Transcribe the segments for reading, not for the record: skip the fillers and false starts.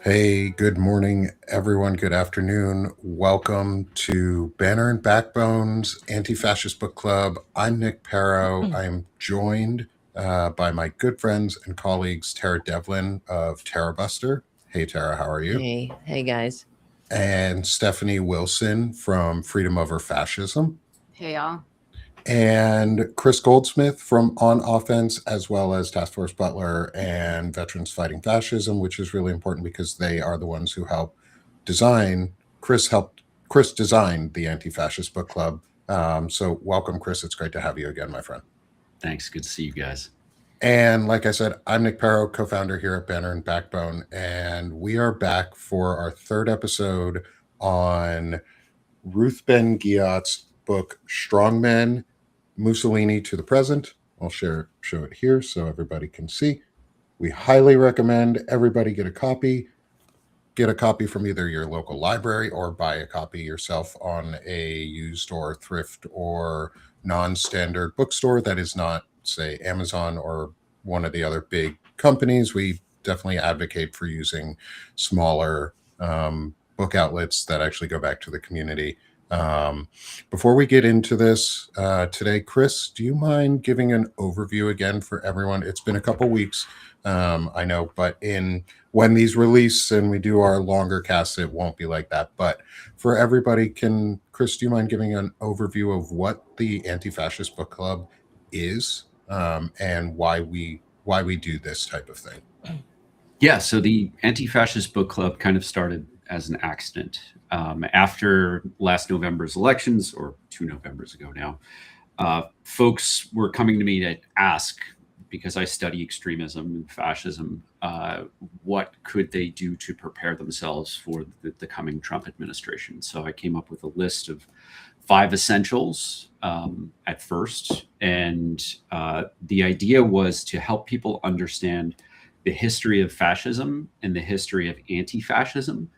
Hey, good morning, everyone. Good afternoon. Welcome to Banner Backbone's Anti-Fascist Book Club. I'm Nick Paro. I am joined by my good friends and colleagues, Tara Devlin of Tarabuster. Hey, Tara, how are you? Hey guys. And Stephanie Wilson from Freedom Over Fascism. Hey, y'all. And Chris Goldsmith from On Offense, as well as Task Force Butler and Veterans Fighting Fascism, which is really important because they are the ones who help design. Chris design the Anti-Fascist Book Club. So welcome, Chris. It's great to have you again, my friend. Thanks. Good to see you guys. And like I said, I'm Nick Paro, co-founder here at Banner and Backbone, and we are back for our third episode on Ruth Ben Ghiat's book, Strongmen, Mussolini to the Present. I'll show it here so everybody can see. We highly recommend everybody get a copy. Get a copy from either your local library or buy a copy yourself on a used or thrift or non-standard bookstore that is not, say, Amazon or one of the other big companies. We definitely advocate for using smaller book outlets that actually go back to the community. Before we get into this today, Chris, do you mind giving an overview again for everyone? It's been a couple weeks, I know, but when these release and we do our longer casts, it won't be like that. But for everybody, Chris, do you mind giving an overview of what the Anti-Fascist Book Club is and why we do this type of thing? Yeah, so the Anti-Fascist Book Club kind of started as an accident. After last November's elections, or 2 Novembers ago now, folks were coming to me to ask, because I study extremism and fascism, what could they do to prepare themselves for the coming Trump administration? So I came up with a list of 5 essentials at first. And the idea was to help people understand the history of fascism and the history of anti-fascism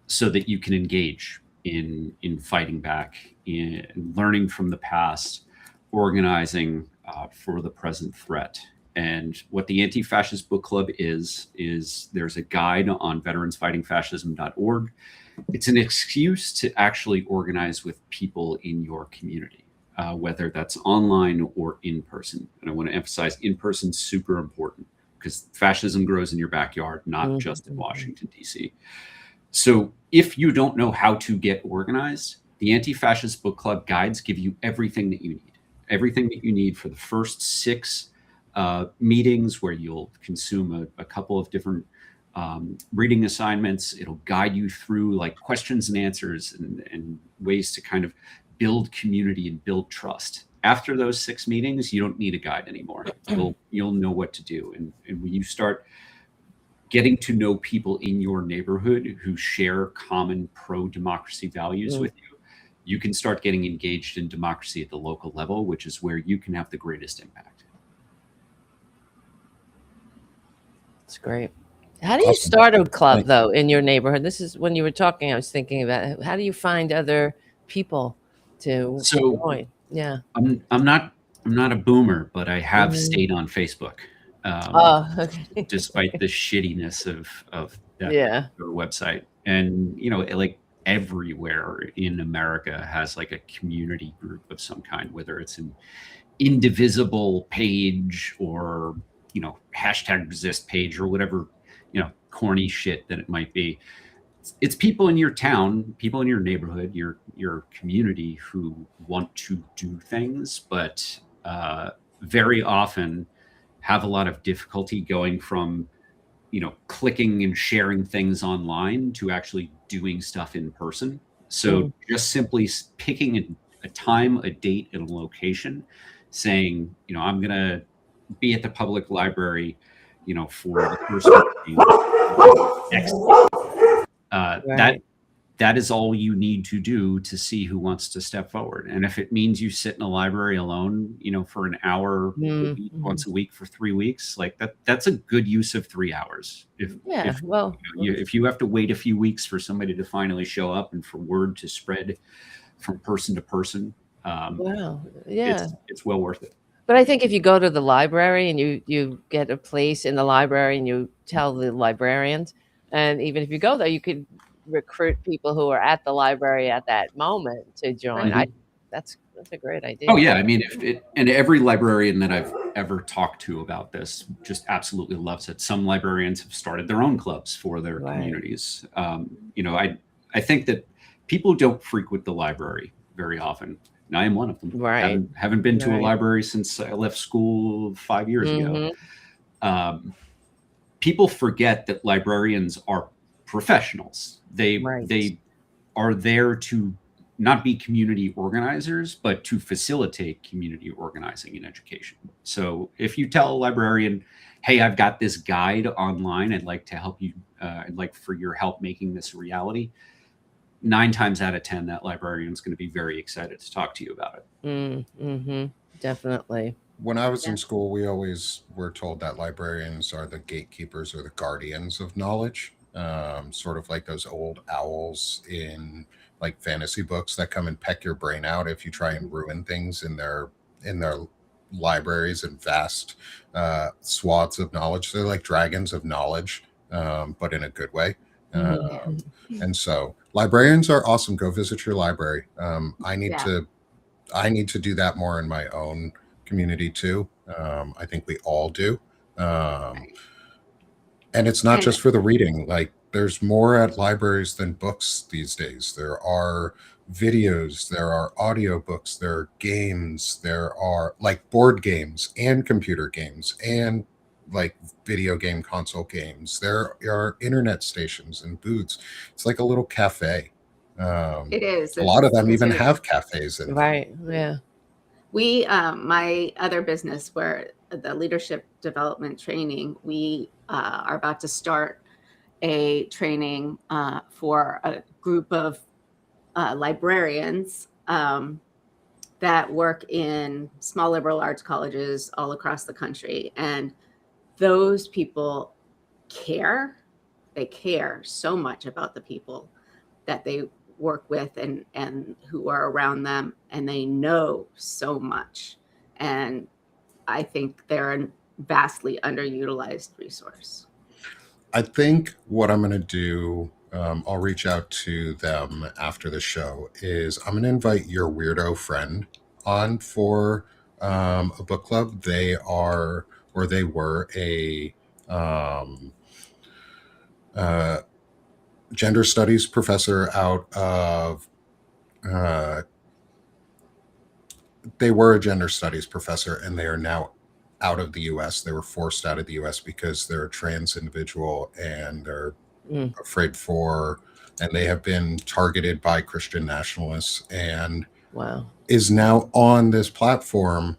so that you can engage in fighting back, in learning from the past, organizing for the present threat. And what the Anti-Fascist Book Club is there's a guide on veteransfightingfascism.org. It's an excuse to actually organize with people in your community, whether that's online or in person. And I want to emphasize in person, super important, because fascism grows in your backyard, not just in Washington, D.C. So if you don't know how to get organized, the Anti-Fascist Book Club guides give you everything that you need for the first 6 meetings, where you'll consume a couple of different reading assignments. It'll guide you through like questions and answers and ways to kind of build community and build trust. After those 6 meetings, you don't need a guide anymore. You'll know what to do. And when you start getting to know people in your neighborhood who share common pro-democracy values with you, you can start getting engaged in democracy at the local level, which is where you can have the greatest impact. That's great. How do you start a club, though, in your neighborhood? This is when you were talking, I was thinking about how do you find other people to join? Yeah. I'm not a boomer, but I have stayed on Facebook. Okay. Despite the shittiness of that website. And, like everywhere in America has like a community group of some kind, whether it's an indivisible page or, #resist page or whatever, corny shit that it might be. It's people in your town, people in your neighborhood, your community who want to do things, but very often have a lot of difficulty going from, clicking and sharing things online to actually doing stuff in person. So just simply picking a time, a date, and a location, saying, I'm going to be at the public library, for the first next week. That is all you need to do to see who wants to step forward. And if it means you sit in a library alone, for an hour once a week for 3 weeks, like that's a good use of 3 hours. If you have to wait a few weeks for somebody to finally show up and for word to spread from person to person, it's well worth it. But I think if you go to the library and you get a place in the library and you tell the librarians, And even if you go there, you could recruit people who are at the library at that moment to join. Mhm. That's a great idea. Oh yeah, I mean, and every librarian that I've ever talked to about this just absolutely loves it. Some librarians have started their own clubs for their communities. You know, I think that people don't frequent the library very often, and I am one of them. Haven't been to a library since I left school 5 years ago. People forget that librarians are professionals. They are there to not be community organizers, but to facilitate community organizing and education. So if you tell a librarian, hey, I've got this guide online, I'd like to help you, I'd like for your help making this a reality, 9 times out of 10, that librarian is going to be very excited to talk to you about it. Definitely. When I was in school, we always were told that librarians are the gatekeepers or the guardians of knowledge, sort of like those old owls in like fantasy books that come and peck your brain out if you try and ruin things in their libraries and vast swaths of knowledge. They're like dragons of knowledge, but in a good way. And so librarians are awesome. Go visit your library. I need to do that more in my own community too. I think we all do. And it's not just for the reading. Like there's more at libraries than books these days. There are videos, there are audiobooks, there are games, there are like board games and computer games and like video game console games. There are internet stations and booths. It's like a little cafe. It is. A lot of them even have cafes in them. Yeah. We, my other business where the leadership development training, we are about to start a training for a group of librarians that work in small liberal arts colleges all across the country. And those people care. They care so much about the people that they work with and who are around them, and they know so much. And I think they're a vastly underutilized resource. I think what I'm going to do, I'll reach out to them after the show, is I'm going to invite your weirdo friend on for a book club. They are, or they were a gender studies professor out of, they were a gender studies professor and they are now out of the US. They were forced out of the US because they're a trans individual and they're afraid for, and they have been targeted by Christian nationalists, and is now on this platform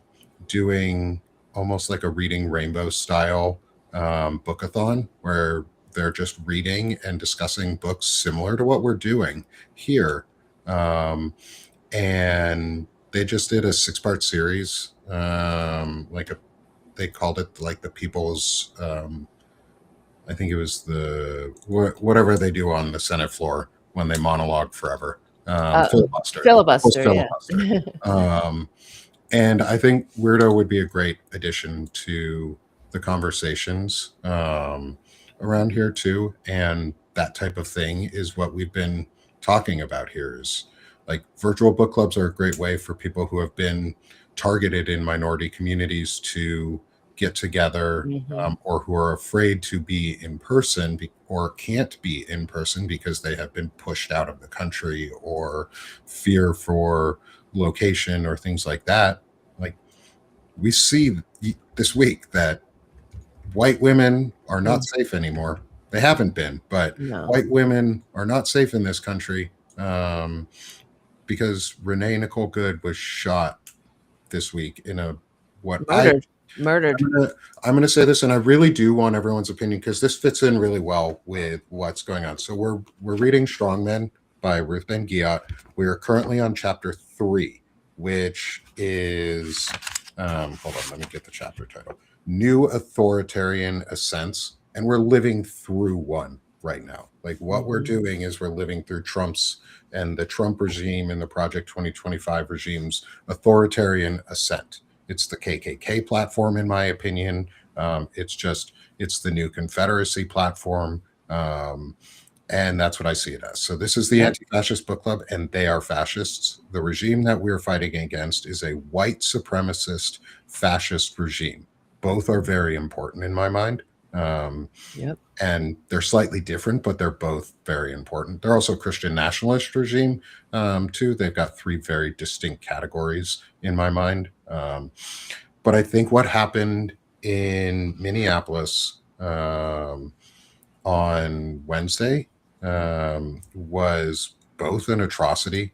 doing almost like a Reading Rainbow style bookathon where they're just reading and discussing books similar to what we're doing here. And they just did a 6-part series, they called it like the people's, I think it was whatever they do on the Senate floor when they monologue forever. Filibuster. And I think Weirdo would be a great addition to the conversations around here too. And that type of thing is what we've been talking about here, is like virtual book clubs are a great way for people who have been targeted in minority communities to get together, or who are afraid to be in person or can't be in person because they have been pushed out of the country or fear for location or things like that. Like we see this week that white women are not safe anymore. They haven't been, but white women are not safe in this country because Renee Nicole Good was shot this week in a murdered. I'm going to say this, and I really do want everyone's opinion because this fits in really well with what's going on. So we're reading Strongmen by Ruth Ben-Ghiat. We are currently on chapter 3, which is hold on, let me get the chapter title. New Authoritarian Ascents, and we're living through one right now. Like what we're doing is we're living through Trump's and the Trump regime and the Project 2025 regime's authoritarian ascent. It's the KKK platform, in my opinion. It's the new Confederacy platform. And that's what I see it as. So this is the Anti-Fascist Book Club, and they are fascists. The regime that we're fighting against is a white supremacist fascist regime. Both are very important in my mind. And they're slightly different, but they're both very important. They're also a Christian nationalist regime, too. They've got three very distinct categories in my mind. But I think what happened in Minneapolis on Wednesday was both an atrocity,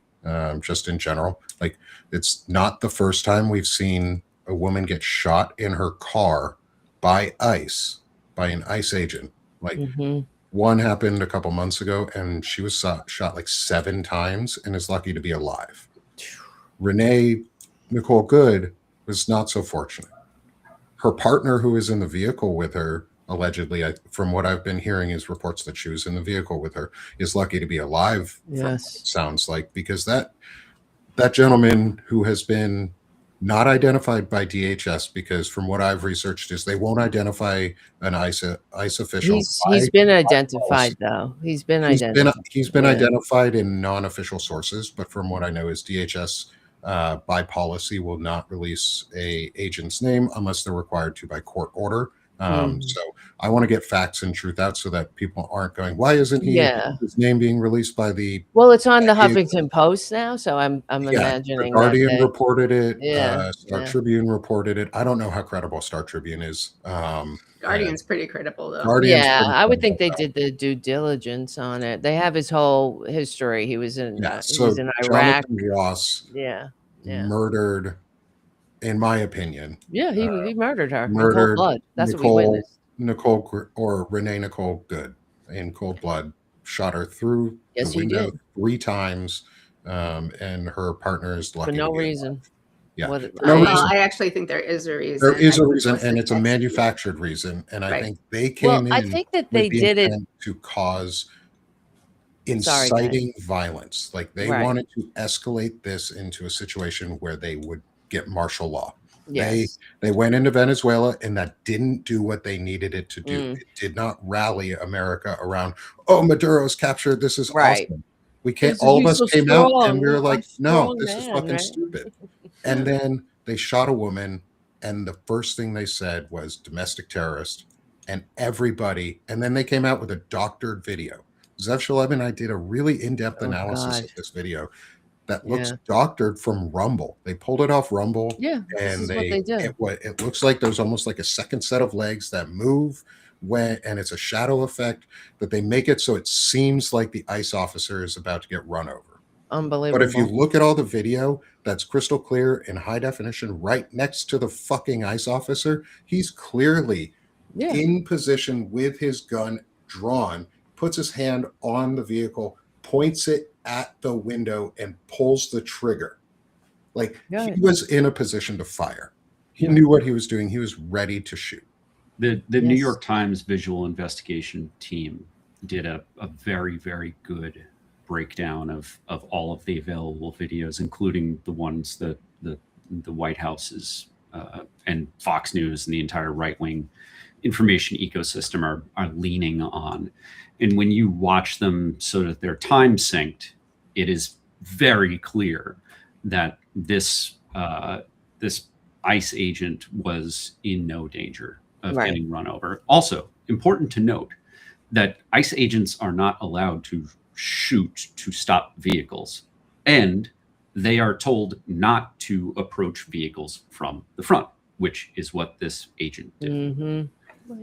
just in general. Like, it's not the first time we've seen a woman get shot in her car by ICE, by an ICE agent. Like, one happened a couple months ago, and she was shot like 7 times and is lucky to be alive. Renee Nicole Good was not so fortunate. Her partner, who was in the vehicle with her, allegedly, from what I've been hearing, is reports that she was in the vehicle with her, is lucky to be alive. Yes, it sounds like, because that gentleman, who has been not identified by DHS, because from what I've researched is they won't identify an ICE official. He's been identified, though. He's been identified in non-official sources, but from what I know is DHS by policy will not release a agent's name unless they're required to by court order. So I want to get facts and truth out so that people aren't going, why isn't his name being released by the... Well, it's on the Huffington Post now, so I'm imagining the Guardian reported it. Star Yeah. Tribune reported it. I don't know how credible Star Tribune is. Guardian's pretty credible, though. I would think they did the due diligence on it. They have his whole history. He was in he was in Iraq. Jonathan Ross murdered, in my opinion. Yeah, he murdered her in Murdered cold blood. That's what we witnessed. Renee Nicole Good in cold blood. Shot her through the window 3 times, and her partner is lucky for no reason. I actually think there is a reason. There is a reason, and it's a manufactured reason. And I think they came in. I think that they did it to cause inciting violence. Like, they wanted to escalate this into a situation where they would get martial law. Yes. They went into Venezuela, and that didn't do what they needed it to do. It did not rally America around, oh, Maduro's captured, this is awesome. We can't. All of us came out and we were like, no, this is fucking stupid. And then they shot a woman, and the first thing they said was domestic terrorist, and everybody. And then they came out with a doctored video. Zev Shalem and I did a really in-depth analysis of this video that looks doctored from Rumble. They pulled it off Rumble. Yeah, and they did. It looks like there's almost like a second set of legs that move and it's a shadow effect that they make it so it seems like the ICE officer is about to get run over. Unbelievable. But if you look at all the video that's crystal clear in high definition right next to the fucking ICE officer, he's clearly in position with his gun drawn, puts his hand on the vehicle, points it at the window, and pulls the trigger. Like, he was in a position to fire. He knew what he was doing. He was ready to shoot. The New York Times visual investigation team did a very, very good breakdown of all of the available videos, including the ones that the White House's and Fox News and the entire right-wing information ecosystem are leaning on. And when you watch them so that they're time synced, it is very clear that this ICE agent was in no danger of getting run over. Also, important to note that ICE agents are not allowed to shoot to stop vehicles, and they are told not to approach vehicles from the front, which is what this agent did.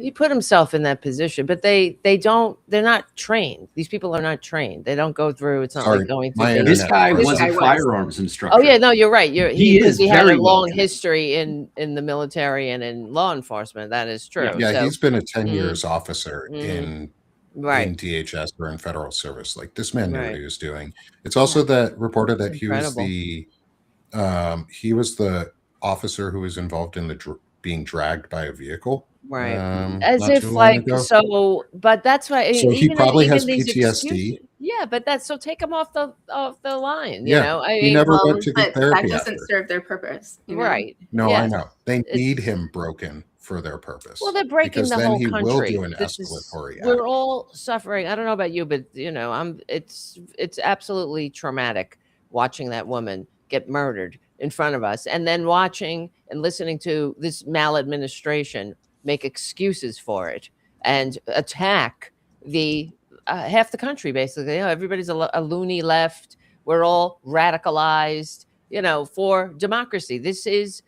He put himself in that position, but they're not trained. These people are not trained. They don't go through. It's not like going through. This guy was a firearms instructor. Oh yeah, no, you're right. He had a long well history in the military and in law enforcement. That is true. Yeah, he's been a 10 years officer in DHS or in federal service. Like, this man knew what he was doing. It's also that reported that he was the officer who was involved in the being dragged by a vehicle. As if like so, but that's why. So he probably has PTSD. But so take him off the line. He never went to get therapy. That doesn't serve their purpose. No, I know they need him broken for their purpose. Well, they're breaking because the then whole he country. will do an This escalatory we're act. all suffering. I don't know about you, but it's absolutely traumatic watching that woman get murdered in front of us, and then watching and listening to this maladministration make excuses for it and attack the half the country. Basically, everybody's a loony left. We're all radicalized, for democracy. This is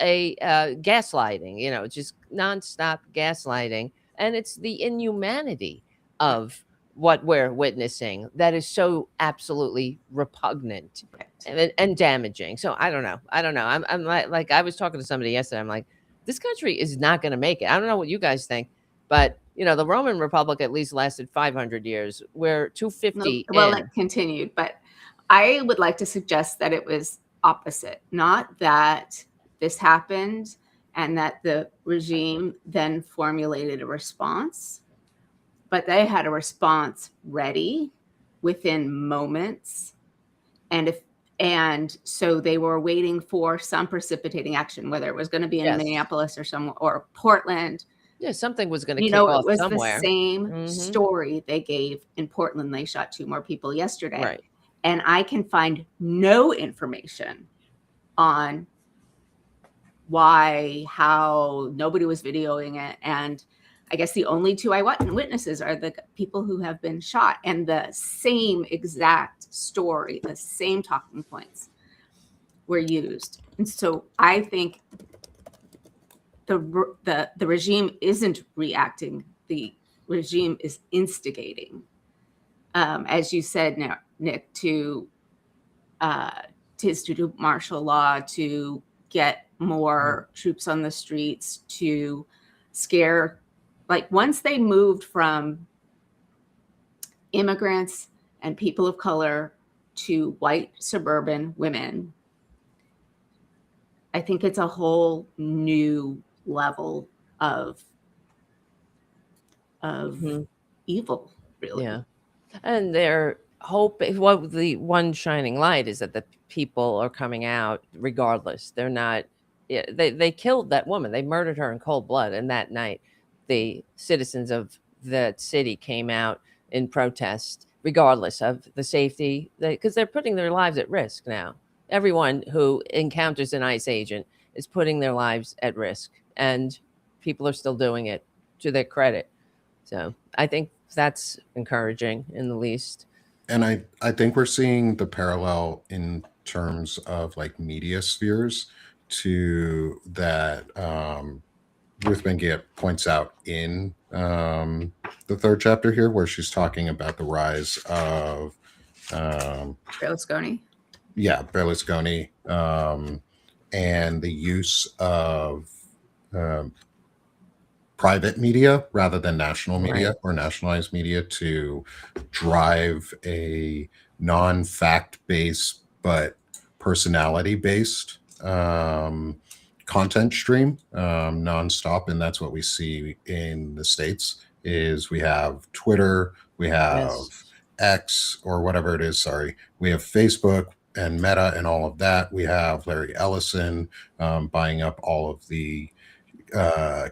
a gaslighting, just nonstop gaslighting. And it's the inhumanity of what we're witnessing that is so absolutely repugnant and damaging. So I don't know. I'm like I was talking to somebody yesterday. I'm like, this country is not going to make it. I don't know what you guys think, but the Roman Republic at least lasted 500 years. We're 250. Well, it continued, but I would like to suggest that it was opposite. Not that this happened and that the regime then formulated a response, but they had a response ready within moments. And so they were waiting for some precipitating action, whether it was going to be in Minneapolis or Portland. Yeah, something was going to kick off somewhere. It was the same story they gave in Portland. They shot 2 more people yesterday. Right. And I can find no information on why, how, nobody was videoing it. And I guess the only 2 eyewitnesses are the people who have been shot, and the same exact story, the same talking points were used. And so I think the regime isn't reacting. The regime is instigating, as you said, Nick, to institute martial law, to get more troops on the streets, to scare. Like, once they moved from immigrants and people of color to white suburban women, I think it's a whole new level of evil, really. Yeah. And their hope, the one shining light is that the people are coming out regardless. They're not, they killed that woman. They murdered her in cold blood. And that night, the citizens of that city came out in protest, regardless of the safety, because they're putting their lives at risk now. Everyone who encounters an ICE agent is putting their lives at risk, and people are still doing it, to their credit. So I think that's encouraging, in the least. And I think we're seeing the parallel in terms of like media spheres to that Ruth Ben-Ghiat points out in the 3rd chapter here, where she's talking about the rise of Berlusconi. Yeah, Berlusconi, and the use of private media rather than national media or nationalized media to drive a non-fact based but personality based content stream nonstop. And that's what we see in the States. Is we have Twitter, we have X, or whatever it is, sorry, we have Facebook and Meta and all of that. We have Larry Ellison buying up all of the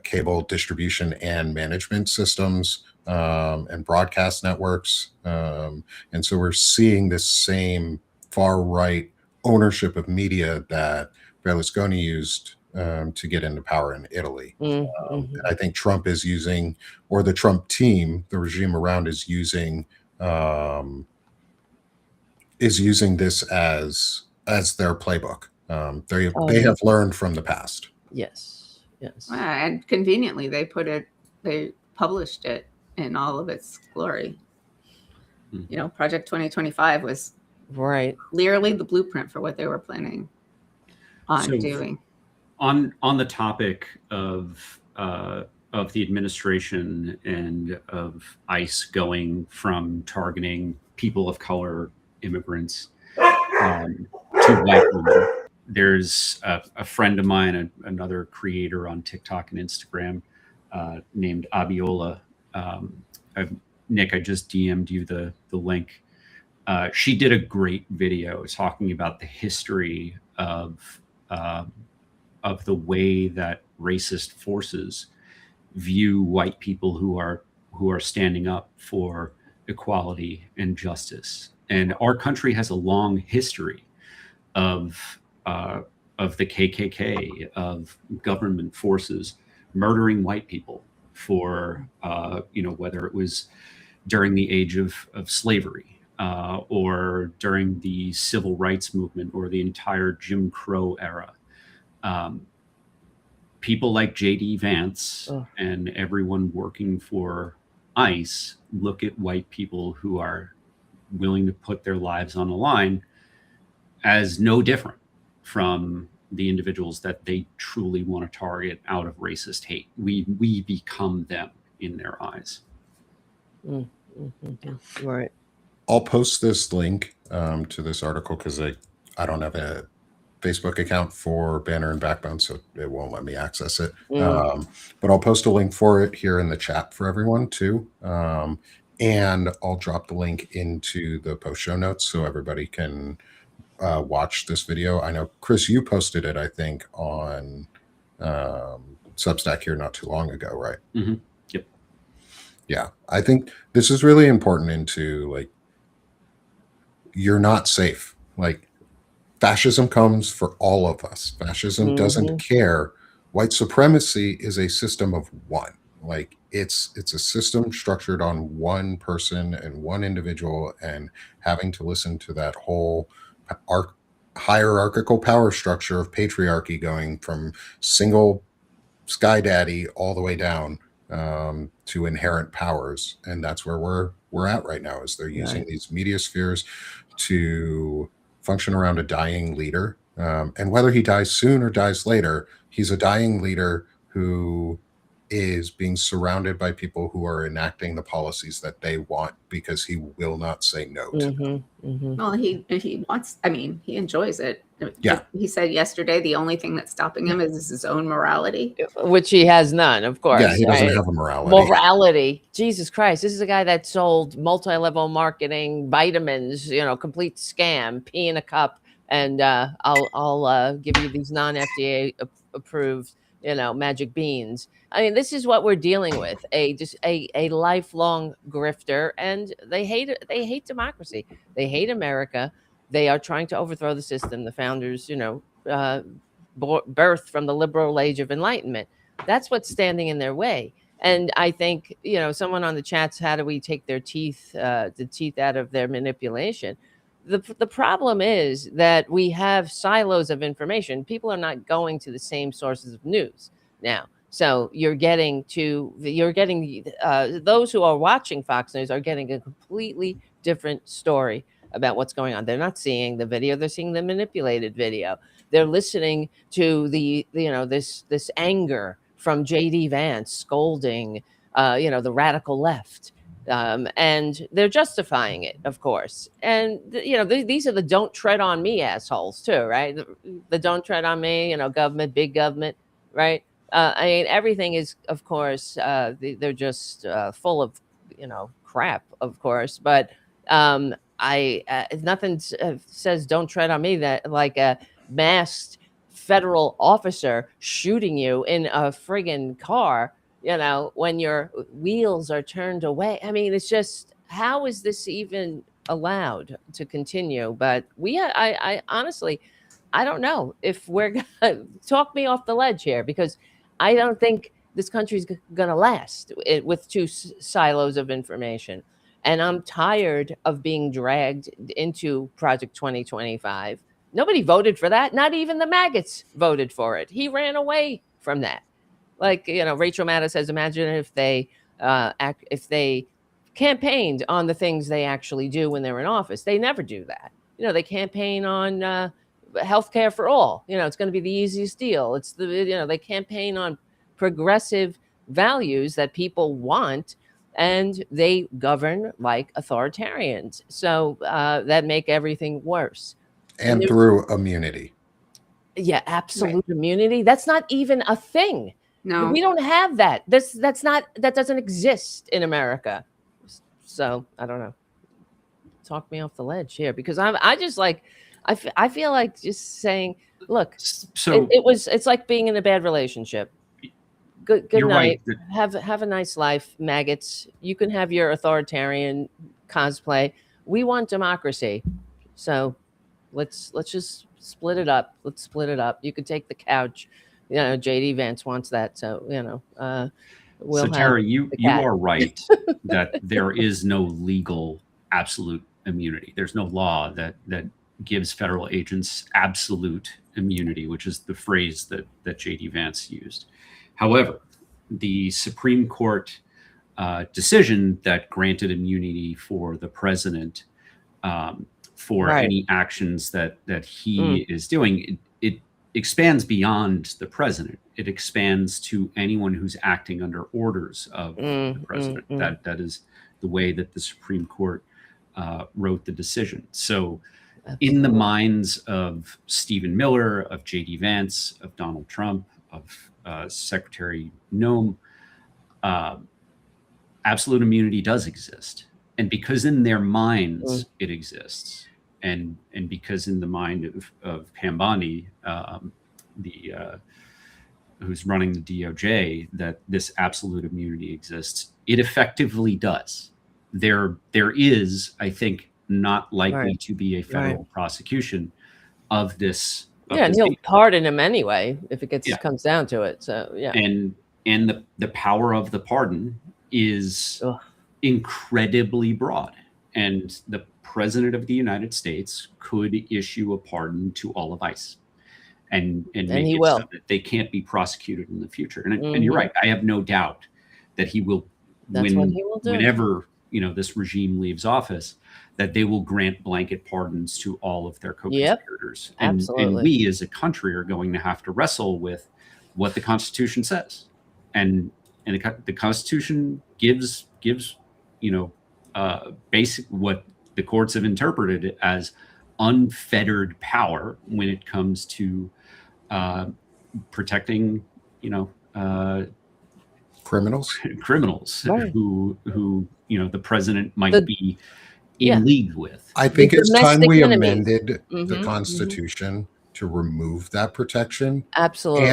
cable distribution and management systems and broadcast networks. And so we're seeing this same far right ownership of media that Berlusconi used to get into power in Italy. And I think Trump is using, or the Trump team, the regime around, is using this as their playbook. They have learned from the past. Yes. And conveniently, they published it in all of its glory. Project 2025 was clearly the blueprint for what they were planning on doing. On the topic of the administration and of ICE going from targeting people of color, immigrants, to white women, there's a friend of mine, another creator on TikTok and Instagram, named Abiola. Nick, I just DM'd you the link. She did a great video talking about the history of the way that racist forces view white people who are standing up for equality and justice. And our country has a long history of the KKK, of government forces murdering white people for whether it was during the age of slavery or during the civil rights movement or the entire Jim Crow era. People like J.D. Vance and everyone working for ICE look at white people who are willing to put their lives on the line as no different from the individuals that they truly want to target out of racist hate. We become them in their eyes. Right. I'll post this link to this article because I don't have a Facebook account for Banner and Backbone, so it won't let me access it. But I'll post a link for it here in the chat for everyone too. And I'll drop the link into the post show notes so everybody can watch this video. I know, Chris, you posted it, I think, on Substack here not too long ago, right? Mm-hmm. Yep. Yeah, I think this is really important into, like, you're not safe. Like, fascism comes for all of us. Fascism doesn't care. White supremacy is a system of one. Like, it's a system structured on one person and one individual, and having to listen to that whole hierarchical power structure of patriarchy going from single sky daddy all the way down to inherent powers. And that's where we're at right now, is they're using these media spheres to function around a dying leader. And whether he dies soon or dies later, he's a dying leader who is being surrounded by people who are enacting the policies that they want, because he will not say no to them. Well, he wants, I mean, he enjoys it. Yeah. He said yesterday the only thing that's stopping him is his own morality. Which he has none, of course. Yeah, he doesn't have a morality. Morality. Jesus Christ. This is a guy that sold multi-level marketing, vitamins, complete scam, pee in a cup, and I'll give you these non-FDA approved, magic beans. I mean, this is what we're dealing with, a lifelong grifter, and they hate democracy. They hate America. They are trying to overthrow the system. The founders, birthed from the liberal age of enlightenment. That's what's standing in their way. And I think, someone on the chats, how do we take the teeth out of their manipulation? The problem is that we have silos of information. People are not going to the same sources of news now. So you're getting those who are watching Fox News are getting a completely different story about what's going on. They're not seeing the video; they're seeing the manipulated video. They're listening to this anger from J.D. Vance scolding, the radical left, and they're justifying it, of course. And these are the "don't tread on me" assholes too, right? The "don't tread on me," government, big government, right? I mean, everything is, of course, they're just full of, crap, of course. But nothing says "don't tread on me" that like a masked federal officer shooting you in a friggin' car, when your wheels are turned away. I mean, it's just, how is this even allowed to continue? But I honestly, I don't know if we're gonna talk me off the ledge here, because I don't think this country's gonna last with two silos of information. And I'm tired of being dragged into Project 2025. Nobody voted for that. Not even the maggots voted for it. He ran away from that. Like, Rachel Maddow says, imagine if they campaigned on the things they actually do when they're in office. They never do that. They campaign on healthcare for all. It's going to be the easiest deal. It's they campaign on progressive values that people want, and they govern like authoritarians. So that make everything worse. And through immunity. Yeah, absolute immunity. That's not even a thing. No, we don't have that. That doesn't exist in America. So I don't know. Talk me off the ledge here, because I just like, I feel like just saying, look, So it's like being in a bad relationship. Good You're night. right. Have a nice life, maggots. You can have your authoritarian cosplay. We want democracy, so let's just split it up. Let's split it up. You could take the couch. You know, JD Vance wants that, so we'll So have Tara, the you cat. are right that there is no legal absolute immunity. There's no law that gives federal agents absolute immunity, which is the phrase that JD Vance used. However, the Supreme Court decision that granted immunity for the president for Right. any actions that he is doing, it expands beyond the president. It expands to anyone who's acting under orders of the president. That is the way that the Supreme Court wrote the decision. So in the minds of Stephen Miller, of J.D. Vance, of Donald Trump, of Secretary Noem, absolute immunity does exist. And because in their minds it exists, and because in the mind of Pam Bondi, who's running the DOJ, that this absolute immunity exists, it effectively does. There is, I think, not likely to be a federal prosecution of this. And he'll pardon him anyway if it comes down to it. So and the power of the pardon is incredibly broad, and the president of the United States could issue a pardon to all of ICE, and make he it will. so that they can't be prosecuted in the future. And you're right. I have no doubt that he will. That's what he will do. Whenever this regime leaves office, that they will grant blanket pardons to all of their co-conspirators. And we as a country are going to have to wrestle with what the Constitution says. And the Constitution gives basic what the courts have interpreted as unfettered power when it comes to protecting criminals who the president might be in league with. I think it's time we amended the Constitution to remove that protection. Absolutely.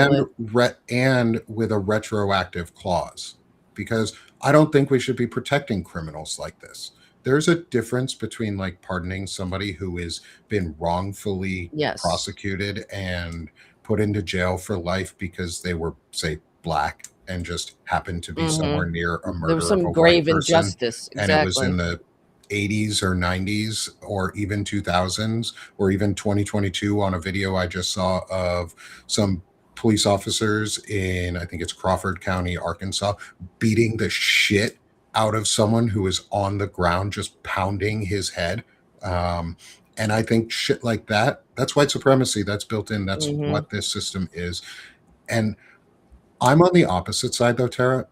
And with a retroactive clause, because I don't think we should be protecting criminals like this. There's a difference between like pardoning somebody who has been wrongfully prosecuted and put into jail for life because they were, say, black and just happened to be somewhere near a murder. There was some grave injustice. And it was in the 80s or 90s or even 2000s or even 2022 on a video I just saw of some police officers in, I think it's Crawford County, Arkansas, beating the shit out of someone who is on the ground, just pounding his head. And I think shit like that, that's white supremacy. That's built in. That's what this system is. And I'm on the opposite side though, Tara,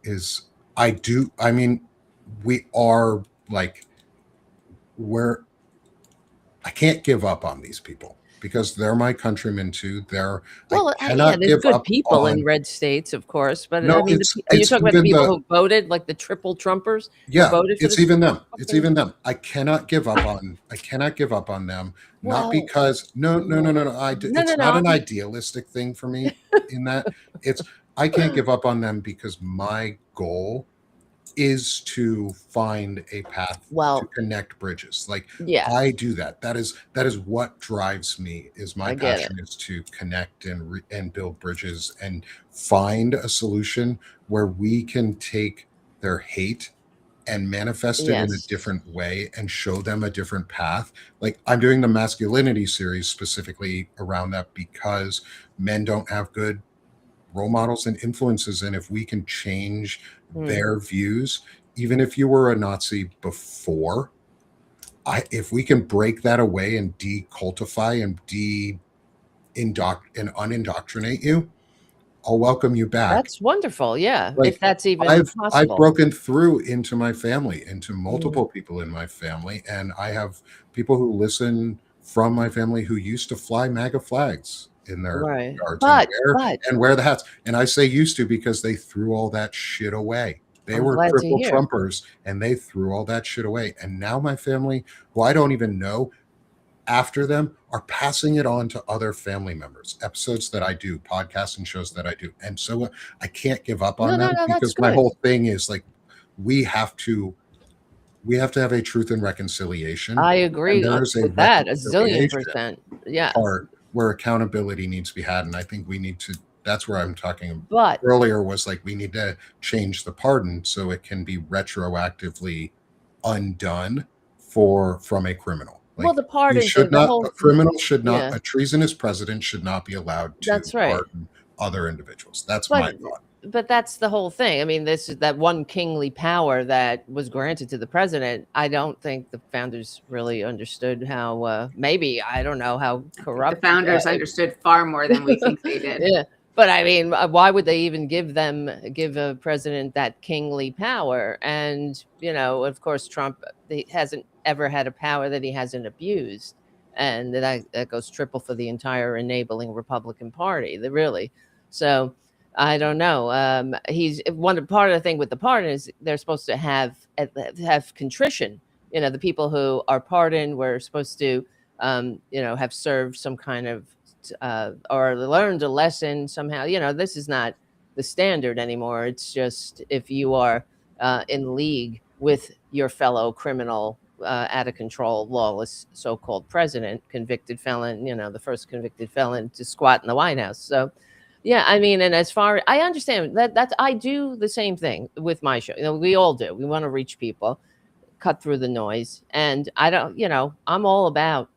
we are like, I can't give up on these people because they're my countrymen too. There's good people in red states, of course, but no, are you talking about the people who voted, like the triple Trumpers? Yeah, it's even them. It's even them. I cannot give up on them. Not because no. It's not an idealistic thing for me. In that, I can't give up on them because my goal is to find a path to connect bridges. Like I do that. That is what drives me. Is my passion is to connect and build bridges and find a solution where we can take their hate and manifest it in a different way and show them a different path. Like I'm doing the masculinity series specifically around that because men don't have good role models and influences, and if we can change their views, even if you were a Nazi before, if we can break that away and decultify and unindoctrinate you, I'll welcome you back. That's wonderful. Yeah, like, if that's even possible. I've broken through into my family, into multiple people in my family, and I have people who listen from my family who used to fly MAGA flags in their yards and wear the hats. And I say used to because they threw all that shit away. They were triple Trumpers and they threw all that shit away. And now my family, who I don't even know, after them are passing it on to other family members. Episodes that I do, podcasts and shows that I do, and so I can't give up on them No, that's because my good. whole thing is like we have to have a truth and reconciliation. I And agree there is a with that a zillion reconciliation %. Yeah. part where accountability needs to be had, and I think we need to. That's where I'm talking But earlier was like we need to change the pardon so it can be retroactively undone from a criminal. well, Like the you pardon should thing, the not whole a criminal should not yeah, a treasonous president should not be allowed to that's right. pardon other individuals. That's But my thought. but that's the whole thing. I mean, this is that one kingly power that was granted to the president. I don't think the founders really understood how. Maybe I don't know how I think corrupt. the founders understood far more than we think they did. Yeah, but I mean, why would they even give a president that kingly power? And of course, Trump he hasn't ever had a power that he hasn't abused, and that goes triple for the entire enabling Republican Party. Really, so. I don't know. He's part of the thing with the pardon is they're supposed to have contrition. The people who are pardoned were supposed to, have served some kind of or learned a lesson somehow. This is not the standard anymore. It's just if you are in league with your fellow criminal, out of control, lawless so-called president, convicted felon, the first convicted felon to squat in the White House. So. Yeah, I mean, and as far I understand that's I do the same thing with my show. We all do. We want to reach people, cut through the noise, and I don't. I'm all about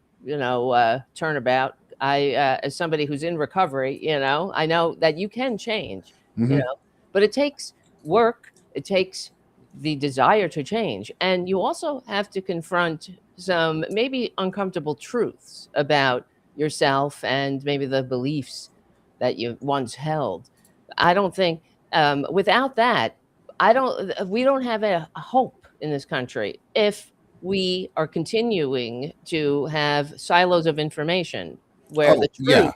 turnabout. As somebody who's in recovery, I know that you can change. Mhm. But it takes work. It takes the desire to change, and you also have to confront some maybe uncomfortable truths about yourself and maybe the beliefs that you once held. I don't think without that, we don't have a hope in this country if we are continuing to have silos of information where the Oh, yeah. truth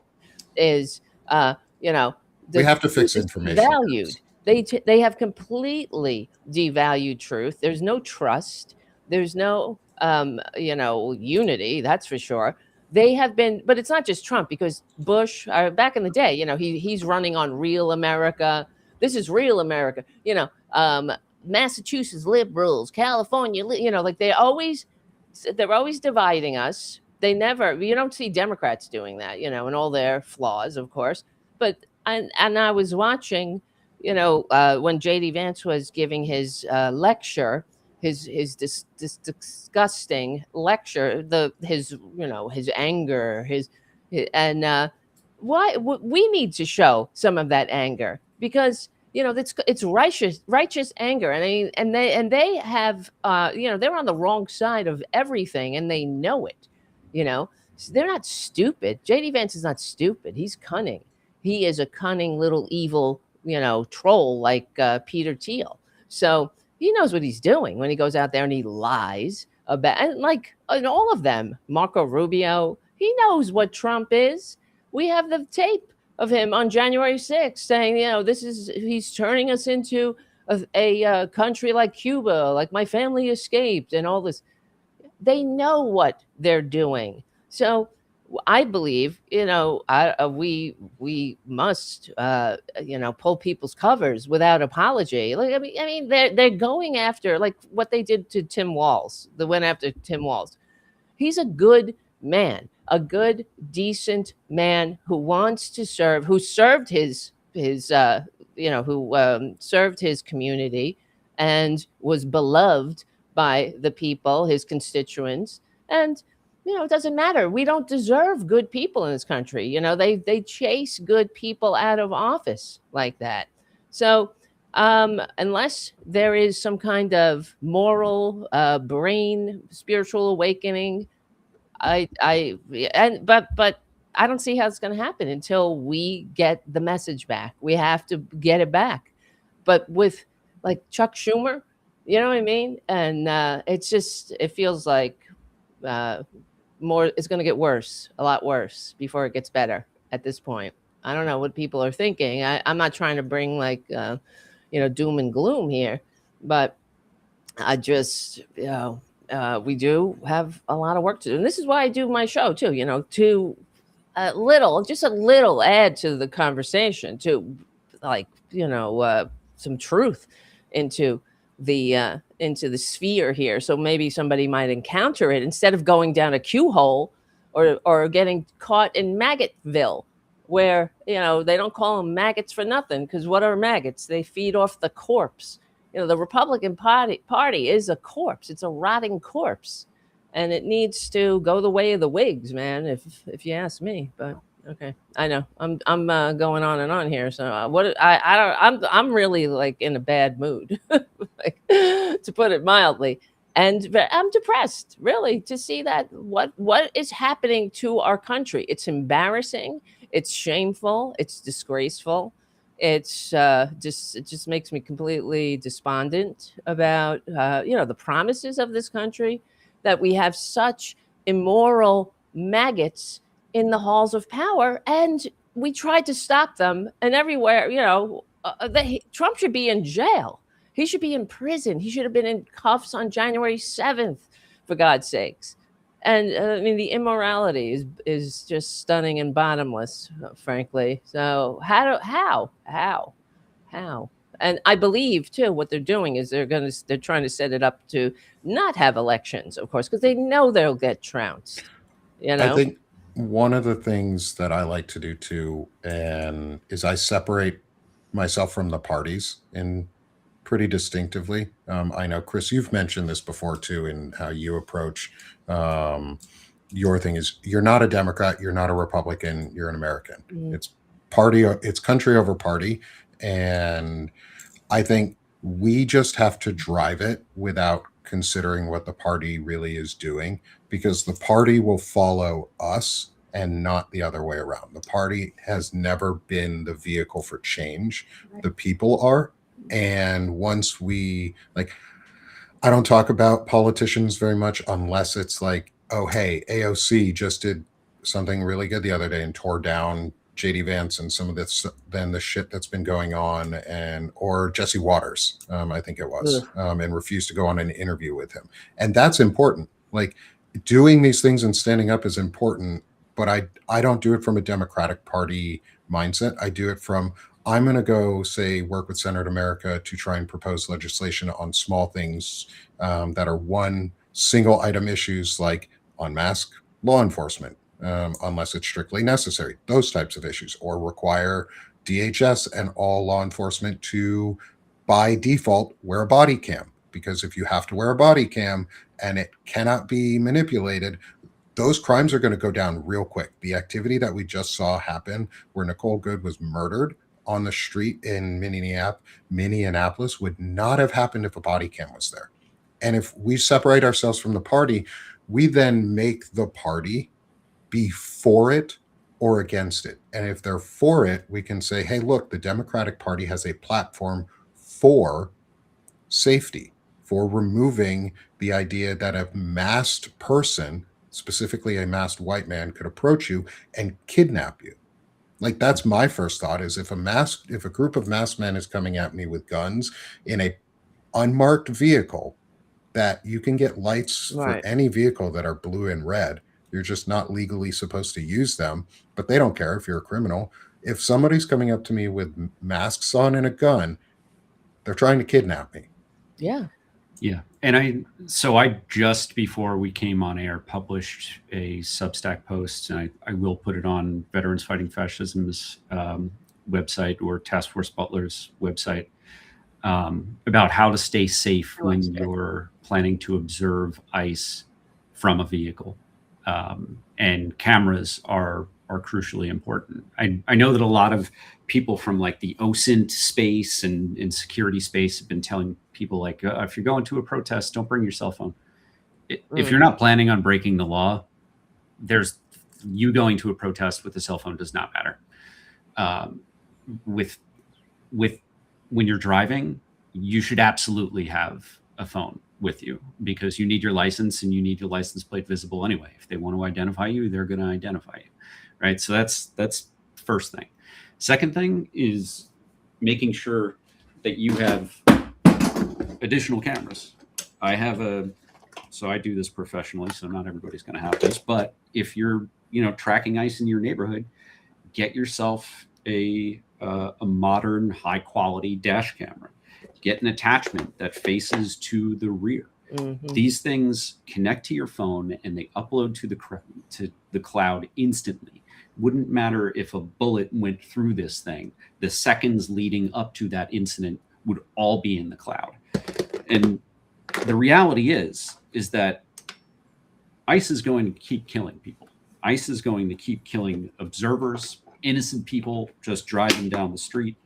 is, We the have to truth fix is information devalued. gaps. They have completely devalued truth. There's no trust. There's no unity. That's for sure. They have been, but it's not just Trump because Bush, back in the day, he's running on real America. This is real America. Massachusetts liberals, California, like they're always dividing us. You don't see Democrats doing that, and all their flaws, of course. But and I was watching, when JD Vance was giving his lecture, his disgusting lecture, his anger, and why we need to show some of that anger because it's righteous anger, and they have they're on the wrong side of everything and they know it. They're not stupid. JD Vance is not stupid. He's cunning. He is a cunning little evil troll like Peter Thiel. So he knows what he's doing when he goes out there and he lies about, and all of them, Marco Rubio, he knows what Trump is. We have the tape of him on January 6th saying, he's turning us into a country like Cuba, like my family escaped and all this. They know what they're doing. So I believe, we must, pull people's covers without apology. Like, I mean, they're going after like what they did to Tim Walz. They went after Tim Walz. He's a good man, a good, decent man who wants to serve, who served served his community and was beloved by the people, his constituents. And it doesn't matter. We don't deserve good people in this country. They chase good people out of office like that. So unless there is some kind of moral, brain, spiritual awakening, but I don't see how it's going to happen until we get the message back. We have to get it back. But with like Chuck Schumer, you know what I mean? And it feels like it's going to get worse, a lot worse before it gets better at this point. I don't know what people are thinking. I'm not trying to bring like, doom and gloom here, but I just, we do have a lot of work to do. And this is why I do my show too, you know, to just a little add to the conversation, to like, you know, some truth into the sphere here. So maybe somebody might encounter it instead of going down a Q hole or getting caught in Maggotville, where, you know, they don't call them maggots for nothing, because what are maggots? They feed off the corpse. You know, the Republican Party is a corpse. It's a rotting corpse, and it needs to go the way of the Whigs, man. If you ask me, but okay, I know I'm going on and on here. So I'm really like in a bad mood, like, to put it mildly. And I'm depressed, really, to see that what is happening to our country. It's embarrassing. It's shameful. It's disgraceful. It just makes me completely despondent about you know, the promises of this country, that we have such immoral maggots in the halls of power, and we tried to stop them. And everywhere, you know, Trump should be in jail. He should be in prison. He should have been in cuffs on January 7th, for God's sakes. And I mean, the immorality is just stunning and bottomless, frankly. So how? And I believe too, what they're doing is they're trying to set it up to not have elections, of course, because they know they'll get trounced. You know, I think one of the things that I like to do too, and is I separate myself from the parties in pretty distinctively. I know, Chris, you've mentioned this before too, in how you approach your thing is, you're not a Democrat, you're not a Republican, you're an American. It's country over party. And I think we just have to drive it without considering what the party really is doing, because the party will follow us and not the other way around. The party has never been the vehicle for change. The people are. And once we, like, I don't talk about politicians very much unless it's like, oh, hey, AOC just did something really good the other day and tore down JD Vance and some of this, then the shit that's been going on, or Jesse Waters, I think it was, and refused to go on an interview with him. And that's important. Like, doing these things and standing up is important, but I don't do it from a Democratic Party mindset. I do it from, I'm going to go, say, work with Senate America to try and propose legislation on small things that are one single item issues, like unmask law enforcement, unless it's strictly necessary, those types of issues, or require DHS and all law enforcement to, by default, wear a body cam. Because if you have to wear a body cam and it cannot be manipulated, those crimes are going to go down real quick. The activity that we just saw happen, where Nicole Good was murdered on the street in Minneapolis, would not have happened if a body cam was there. And if we separate ourselves from the party, we then make the party be for it or against it. And if they're for it, we can say, hey, look, the Democratic Party has a platform for safety, for removing the idea that a masked person, specifically a masked white man, could approach you and kidnap you. Like, that's my first thought, is if a group of masked men is coming at me with guns in a unmarked vehicle, that you can get lights for any vehicle that are blue and red. You're just not legally supposed to use them, but they don't care if you're a criminal. If somebody's coming up to me with masks on and a gun, they're trying to kidnap me. Yeah. Yeah. And I just before we came on air published a Substack post, and I will put it on Veterans Fighting Fascism's website, or Task Force Butler's website, about how to stay safe when you're planning to observe ICE from a vehicle. And cameras are crucially important. I know that a lot of people from like the OSINT space and security space have been telling people, like, if you're going to a protest, don't bring your cell phone. If you're not planning on breaking the law, you going to a protest with a cell phone does not matter. With when you're driving, you should absolutely have a phone with you, because you need your license, and you need your license plate visible anyway. If they want to identify you, they're going to identify you, right? So that's first thing. Second thing is making sure that you have additional cameras. I have a So I do this professionally, so not everybody's going to have this. But if you're, tracking ice in your neighborhood, get yourself a modern, high quality dash camera. Get an attachment that faces to the rear. Mm-hmm. These things connect to your phone and they upload to the cloud instantly. Wouldn't matter if a bullet went through this thing. The seconds leading up to that incident would all be in the cloud. And the reality is that ICE is going to keep killing people. ICE is going to keep killing observers, innocent people just driving down the street.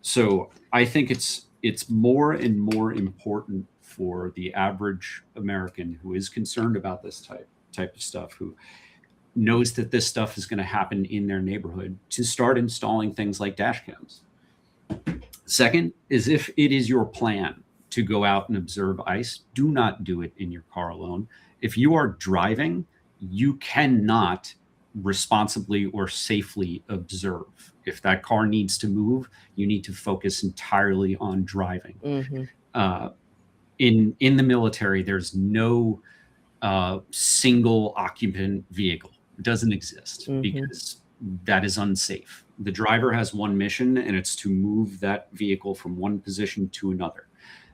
So I think it's more and more important for the average American who is concerned about this type of stuff, who knows that this stuff is going to happen in their neighborhood, to start installing things like dash cams. Second is, if it is your plan to go out and observe ICE, do not do it in your car alone. If you are driving, you cannot responsibly or safely observe. If that car needs to move, you need to focus entirely on driving. Mm-hmm. In the military, there's no single occupant vehicle. It doesn't exist because that is unsafe. The driver has one mission, and it's to move that vehicle from one position to another.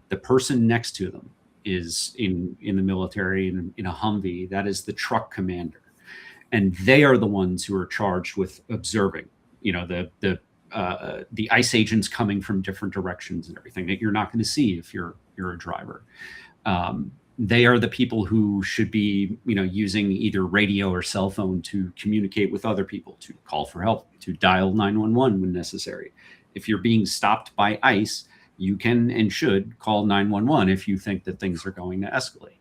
The person next to them is in the military, in a Humvee, that is the truck commander. And they are the ones who are charged with observing, the ICE agents coming from different directions and everything that you're not going to see if you're a driver. They are the people who should be, using either radio or cell phone to communicate with other people, to call for help, to dial 911 when necessary. If you're being stopped by ICE, you can and should call 911 if you think that things are going to escalate.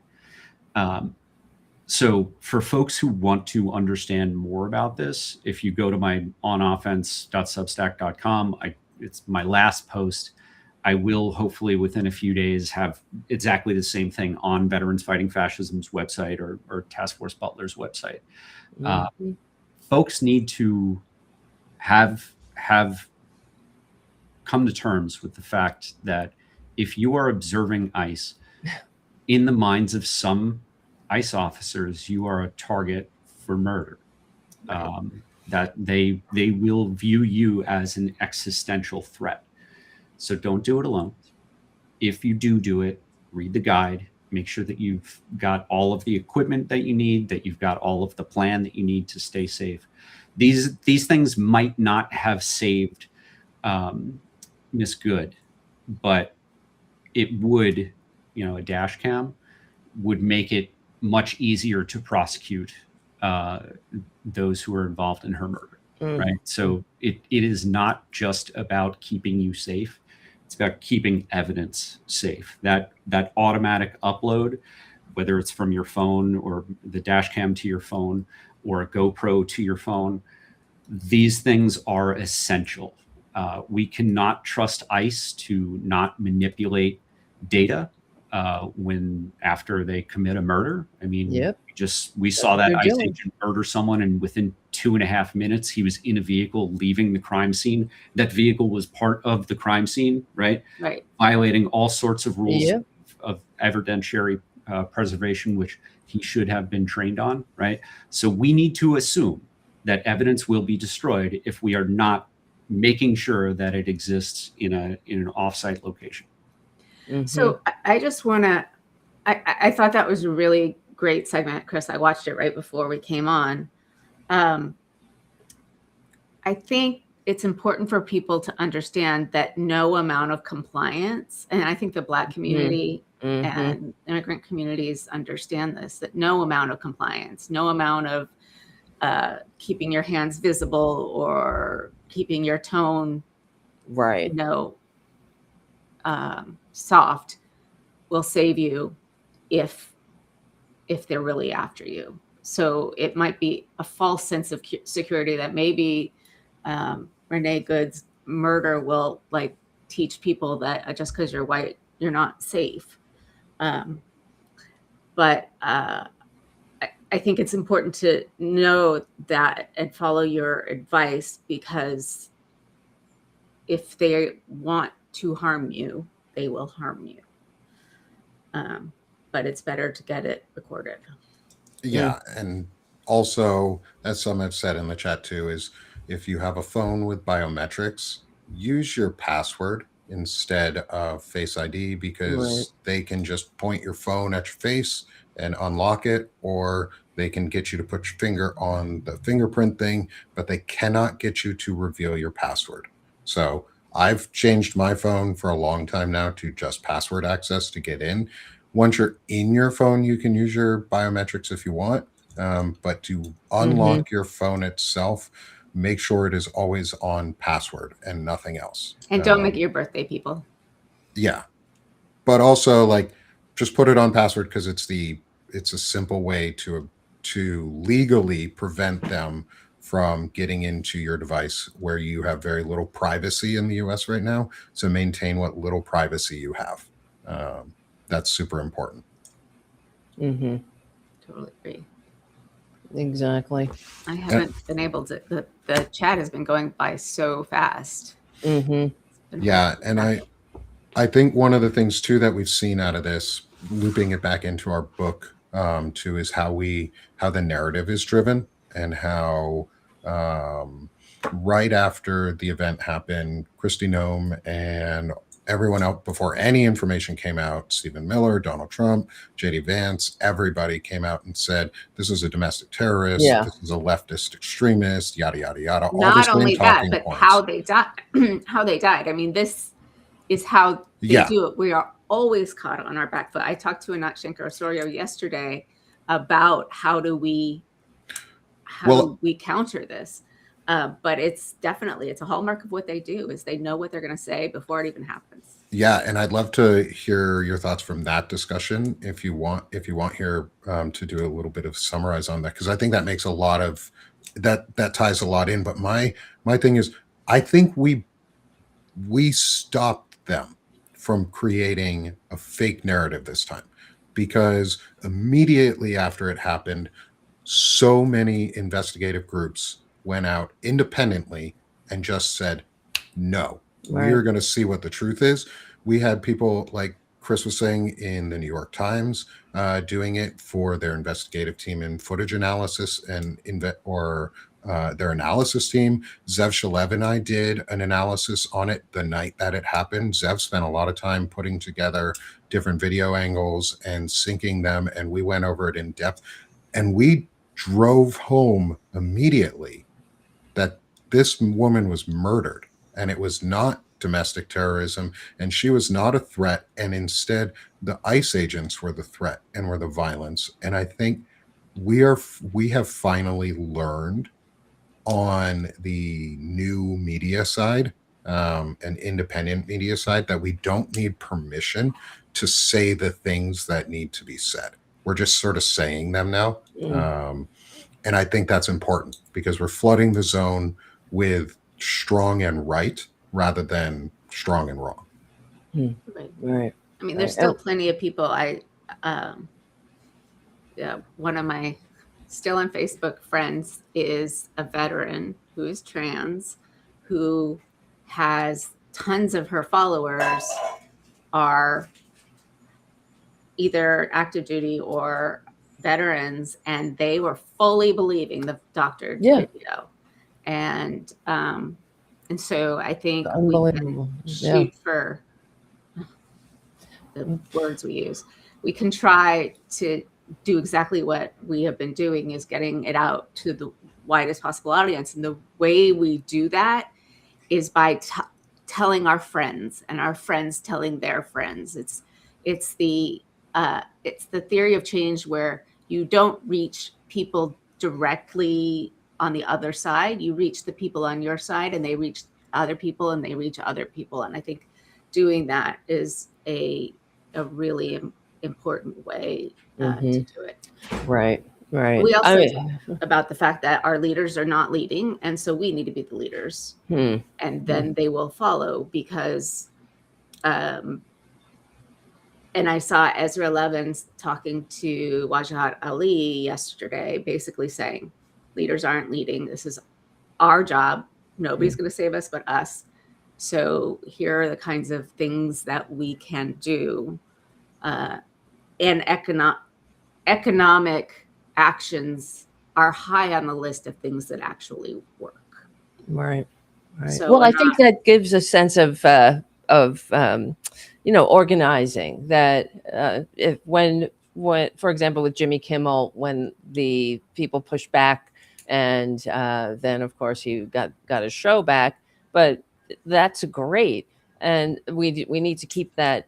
So for folks who want to understand more about this, if you go to my onoffense.substack.com, it's my last post. I will hopefully within a few days have exactly the same thing on Veterans Fighting Fascism's website or Task Force Butler's website. Folks need to have come to terms with the fact that if you are observing ICE, in the minds of some ICE officers, you are a target for murder. That they will view you as an existential threat. So don't do it alone. If you do it, read the guide, make sure that you've got all of the equipment that you need, that you've got all of the plan that you need to stay safe. These things might not have saved Miss Good, but it would, a dash cam would make it much easier to prosecute those who are involved in her murder. Right. So it is not just about keeping you safe. It's about keeping evidence safe. That automatic upload, whether it's from your phone or the dash cam to your phone or a GoPro to your phone, these things are essential. We cannot trust ICE to not manipulate data when after they commit a murder. I mean, we saw that ICE agent murder someone, and within 2.5 minutes, he was in a vehicle leaving the crime scene. That vehicle was part of the crime scene, right? Right. Violating all sorts of rules of evidentiary preservation, which he should have been trained on, right? So we need to assume that evidence will be destroyed if we are not making sure that it exists in an offsite location. So I just want to, I thought that was a really great segment, Chris. I watched it right before we came on. I think it's important for people to understand that no amount of compliance, and I think the Black community and immigrant communities understand this, that no amount of compliance, no amount of keeping your hands visible or keeping your tone, soft will save you if they're really after you. So it might be a false sense of security that maybe Renee Good's murder will teach people that just because you're white, you're not safe. But I think it's important to know that and follow your advice, because if they want to harm you, they will harm you. but it's better to get it recorded. Yeah, and also, as some have said in the chat too, is if you have a phone with biometrics, use your password instead of Face ID, because they can just point your phone at your face and unlock it, or they can get you to put your finger on the fingerprint thing, but they cannot get you to reveal your password. So I've changed my phone for a long time now to just password access to get in. Once you're in your phone, you can use your biometrics if you want, but to unlock your phone itself, make sure it is always on password and nothing else. And don't make it your birthday, people. Yeah, but also like just put it on password, because it's a simple way to legally prevent them from getting into your device, where you have very little privacy in the US right now. So maintain what little privacy you have. That's super important. Totally agree. Exactly. I haven't been able to, the chat has been going by so fast. Yeah, and I think one of the things too that we've seen out of this, looping it back into our book too, is how the narrative is driven, and how right after the event happened, Kristi Noem and everyone out, before any information came out, Stephen Miller, Donald Trump, JD Vance, everybody came out and said, this is a domestic terrorist, this is a leftist extremist, yada, yada, yada. All Not the same only that, talking but points. how they died. How they died. I mean, this is how they do it. We are always caught on our back foot. I talked to Anat Shenker-Osorio yesterday about how do we counter this. But it's a hallmark of what they do, is they know what they're going to say before it even happens. Yeah, and I'd love to hear your thoughts from that discussion if you want here to do a little bit of summarize on that, because I think that makes a lot of that ties a lot in. But my thing is, I think we stopped them from creating a fake narrative this time, because immediately after it happened, so many investigative groups went out independently and just said, no, we're going to see what the truth is. We had people like Chris was saying in the New York Times doing it for their investigative team and footage analysis and their analysis team. Zev Shalev and I did an analysis on it the night that it happened. Zev spent a lot of time putting together different video angles and syncing them, and we went over it in depth. And we drove home immediately that this woman was murdered, and it was not domestic terrorism, and she was not a threat, and instead the ICE agents were the threat and were the violence. And I think we have finally learned on the new media side and independent media side that we don't need permission to say the things that need to be said. We're just sort of saying them now. And I think that's important, because we're flooding the zone with strong and right rather than strong and wrong. Right. I mean, there's still plenty of people. One of my still on Facebook friends is a veteran who is trans, who has tons of her followers are either active duty or veterans, and they were fully believing the doctored video. And so I think we can shoot for the words we use. We can try to do exactly what we have been doing, is getting it out to the widest possible audience. And the way we do that is by telling our friends, and our friends telling their friends. It's the theory of change, where you don't reach people directly on the other side. You reach the people on your side, and they reach other people, and they reach other people. And I think doing that is a really important way to do it. Right. We also talk about the fact that our leaders are not leading, and so we need to be the leaders, and then they will follow. Because and I saw Ezra Levins talking to Wajahat Ali yesterday, basically saying, leaders aren't leading. This is our job. Nobody's going to save us but us. So here are the kinds of things that we can do and economic actions are high on the list of things that actually work. Right. Right. So Well, I think that gives a sense of organizing. That if when for example with Jimmy Kimmel, when the people pushed back, and then of course he got his show back, but that's great, and we need to keep that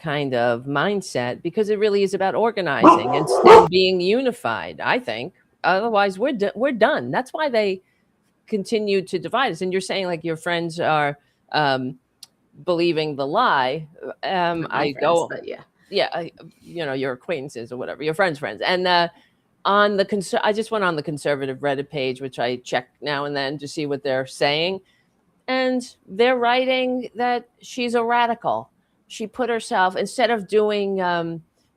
kind of mindset, because it really is about organizing and being unified. I think otherwise we're done. That's why they continue to divide us. And you're saying like your friends are believing the lie. but Your acquaintances or whatever, your friends, and on the I just went on the conservative Reddit page, which I check now and then to see what they're saying, and they're writing that she's a radical. She put herself, instead of doing,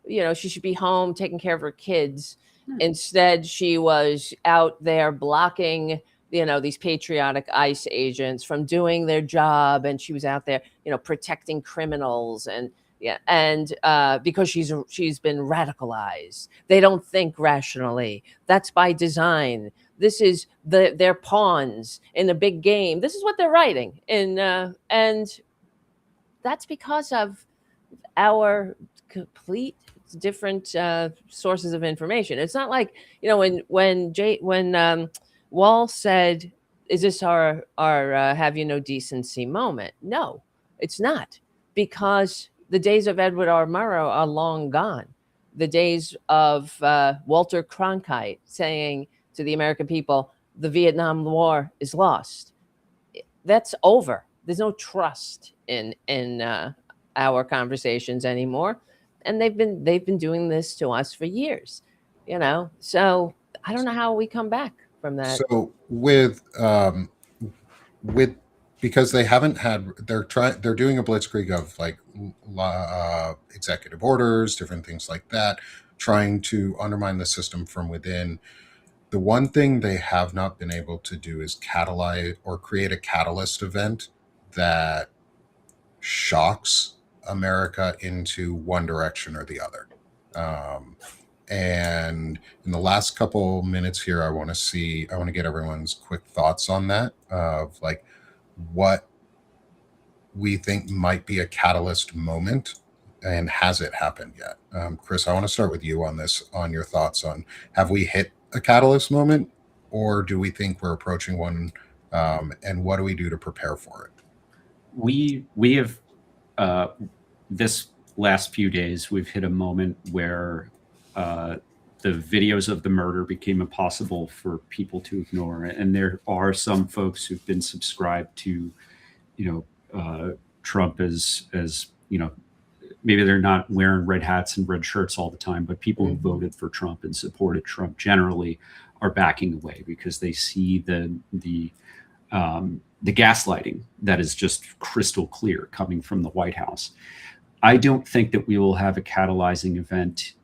she should be home taking care of her kids. Instead, she was out there blocking, these patriotic ICE agents from doing their job, and she was out there, protecting criminals, and because she's been radicalized. They don't think rationally. That's by design. This is their pawns in a big game. This is what they're writing, and that's because of our complete different sources of information. It's not like when Wall said, "Is this our have you no decency moment?" No, it's not, because the days of Edward R. Murrow are long gone. The days of Walter Cronkite saying to the American people, "The Vietnam War is lost." That's over. There's no trust in our conversations anymore, and they've been doing this to us for years. So I don't know how we come back from that. So with because they haven't had, they're doing a blitzkrieg of like executive orders, different things like that, trying to undermine the system from within. The one thing they have not been able to do is catalyze or create a catalyst event that shocks America into one direction or the other. And in the last couple minutes here, I want to get everyone's quick thoughts on that, of like what we think might be a catalyst moment, and has it happened yet? Chris, I want to start with you on this, on your thoughts on, have we hit a catalyst moment, or do we think we're approaching one? And what do we do to prepare for it? We have this last few days, we've hit a moment where the videos of the murder became impossible for people to ignore, and there are some folks who've been subscribed to, Trump as maybe they're not wearing red hats and red shirts all the time, but people who voted for Trump and supported Trump generally are backing away because they see the gaslighting that is just crystal clear coming from the White House. I don't think that we will have a catalyzing event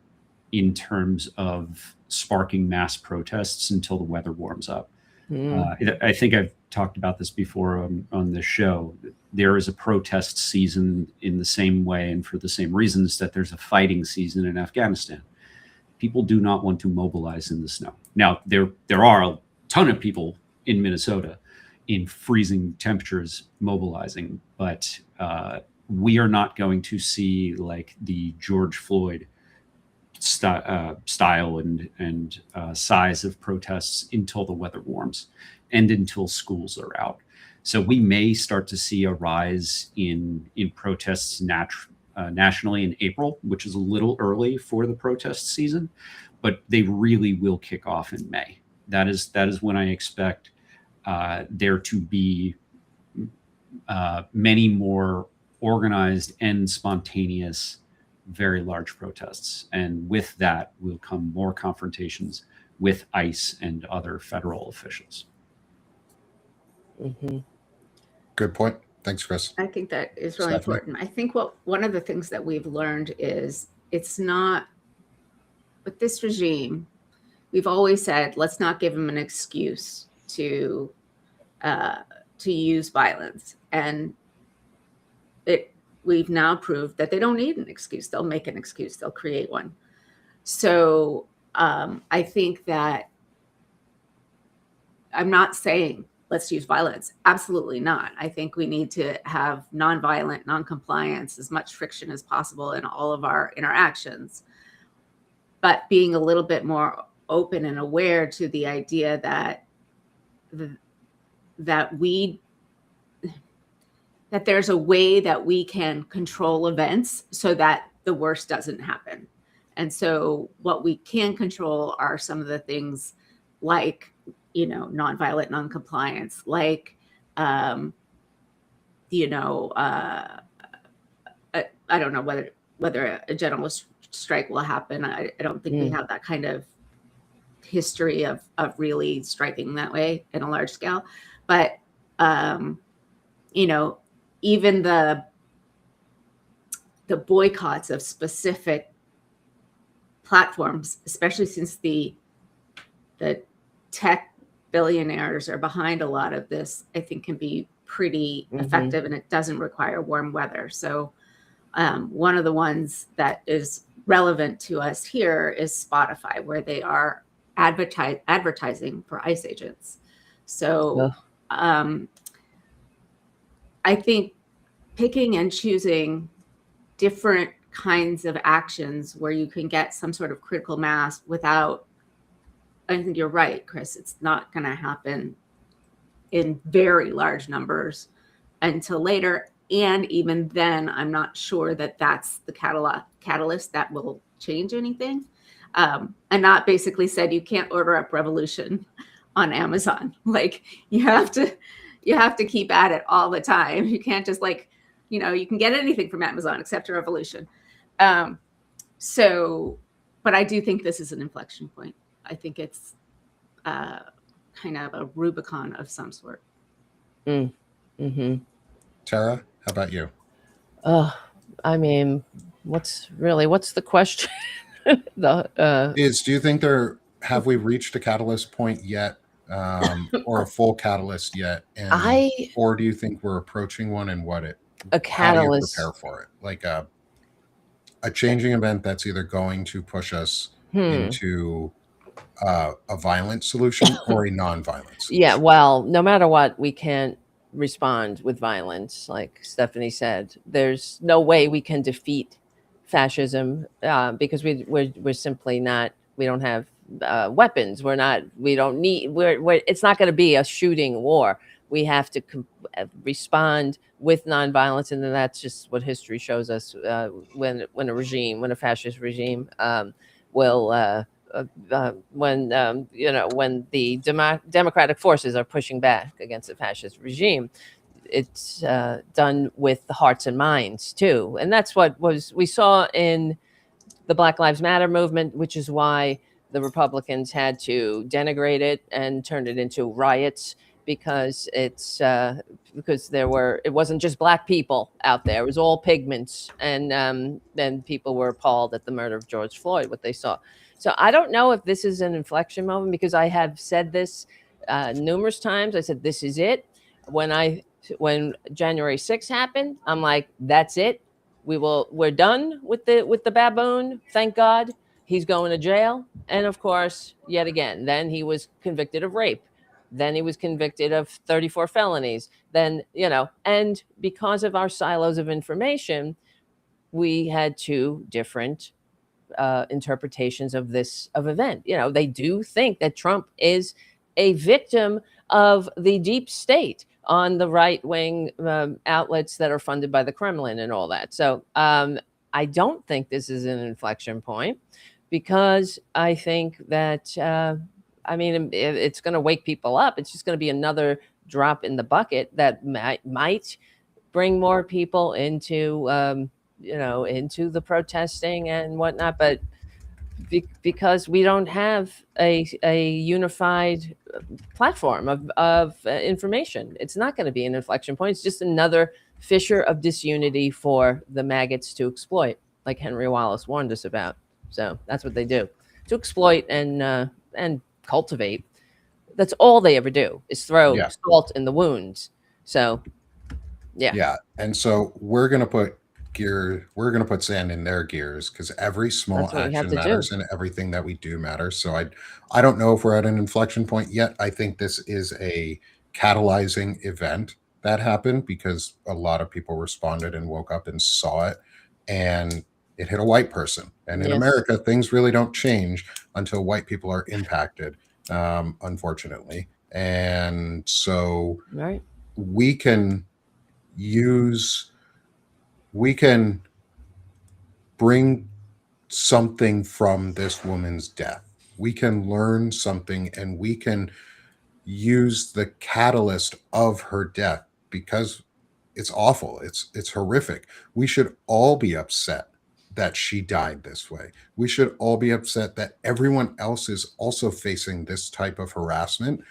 in terms of sparking mass protests until the weather warms up. I think I've talked about this before on this show. There is a protest season in the same way and for the same reasons that there's a fighting season in Afghanistan. People do not want to mobilize in the snow. Now, there are a ton of people in Minnesota in freezing temperatures mobilizing, but we are not going to see like the George Floyd style and size of protests until the weather warms and until schools are out. So we may start to see a rise in protests nationally in April, which is a little early for the protest season, but they really will kick off in May. That is when I expect there to be many more organized and spontaneous, very large protests. And with that will come more confrontations with ICE and other federal officials. Good point. Thanks, Chris. I think that is really important. I think one of the things that we've learned is it's not, with this regime, we've always said, let's not give them an excuse to use violence. And we've now proved that they don't need an excuse. They'll make an excuse. They'll create one. So I think that I'm not saying let's use violence. Absolutely not. I think we need to have nonviolent noncompliance, as much friction as possible in all of our interactions, but being a little bit more open and aware to the idea that there's a way that we can control events so that the worst doesn't happen. And so what we can control are some of the things like, nonviolent noncompliance, like, I don't know whether a general strike will happen. I don't think we have that kind of history of really striking that way in a large scale. But, even the boycotts of specific platforms, especially since the tech billionaires are behind a lot of this, I think can be pretty effective, and it doesn't require warm weather. So one of the ones that is relevant to us here is Spotify, where they are advertising for ICE agents. So I think picking and choosing different kinds of actions where you can get some sort of critical mass without, I think you're right, Chris, it's not going to happen in very large numbers until later. And even then, I'm not sure that that's the catalyst that will change anything. Anat basically said you can't order up revolution on Amazon. Like you have to keep at it all the time. You can't just you can get anything from Amazon except a revolution. But I do think this is an inflection point. I think it's kind of a Rubicon of some sort. Tara, how about you? I mean, what's the question? Do you think have we reached a catalyst point yet, or a full catalyst yet? Or do you think we're approaching one, and a catalyst? How do you prepare for it? Like a changing event that's either going to push us into a violent solution or a non-violent solution? Yeah, well, no matter what, we can't respond with violence. Like Stephanie said, there's no way we can defeat fascism because we're simply not. We don't have weapons. It's not going to be a shooting war. We have to respond with nonviolence, and then that's just what history shows us. When a fascist regime will. When the democratic forces are pushing back against the fascist regime, it's done with the hearts and minds too, and that's what we saw in the Black Lives Matter movement, which is why the Republicans had to denigrate it and turn it into riots, because it wasn't just black people out there; it was all pigments, and then people were appalled at the murder of George Floyd, what they saw. So I don't know if this is an inflection moment, because I have said this numerous times. I said, this is it. When January 6th happened, I'm like, that's it. We're done with the baboon. Thank God. He's going to jail. And of course, yet again, then he was convicted of rape. Then he was convicted of 34 felonies. Then, and because of our silos of information, we had two different interpretations of event. They do think that Trump is a victim of the deep state on the right-wing outlets that are funded by the Kremlin and all that. So I don't think this is an inflection point, because I think that it's going to wake people up. It's just going to be another drop in the bucket that might bring more people into into the protesting and whatnot, but because we don't have a unified platform of information, it's not going to be an inflection point. It's just another fissure of disunity for the maggots to exploit, like Henry Wallace warned us about. So that's what they do, to exploit and cultivate. That's all they ever do, is throw salt in the wounds. So yeah. And so we're going to put we're going to put sand in their gears, because every small That's what we have action to do. matters and everything that we do matters. So I don't know if we're at an inflection point yet. I think this is a catalyzing event that happened because a lot of people responded and woke up and saw it, and it hit a white person. And in Yes. America, things really don't change until white people are impacted, unfortunately. And so Right. we can bring something from this woman's death. We can learn something, and we can use the catalyst of her death, because it's awful. It's horrific. We should all be upset that she died this way. We should all be upset that everyone else is also facing this type of harassment,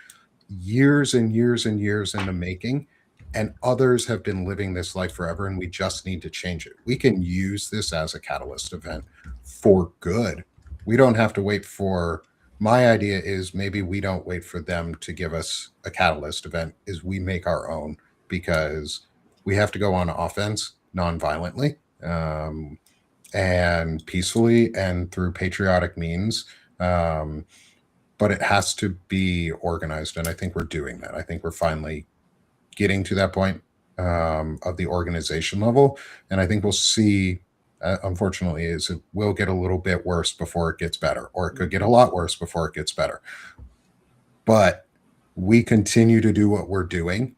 years and years and years in the making, and others have been living this life forever, and we just need to change it. We can use this as a catalyst event for good. We don't have to wait for, my idea is, maybe we don't wait for them to give us a catalyst event, is we make our own, because we have to go on offense non-violently, and peacefully and through patriotic means. But it has to be organized, and I think we're doing that. I think we're finally getting to that point, of the organization level, and I think we'll see. Unfortunately, is it will get a little bit worse before it gets better, or it could get a lot worse before it gets better. But we continue to do what we're doing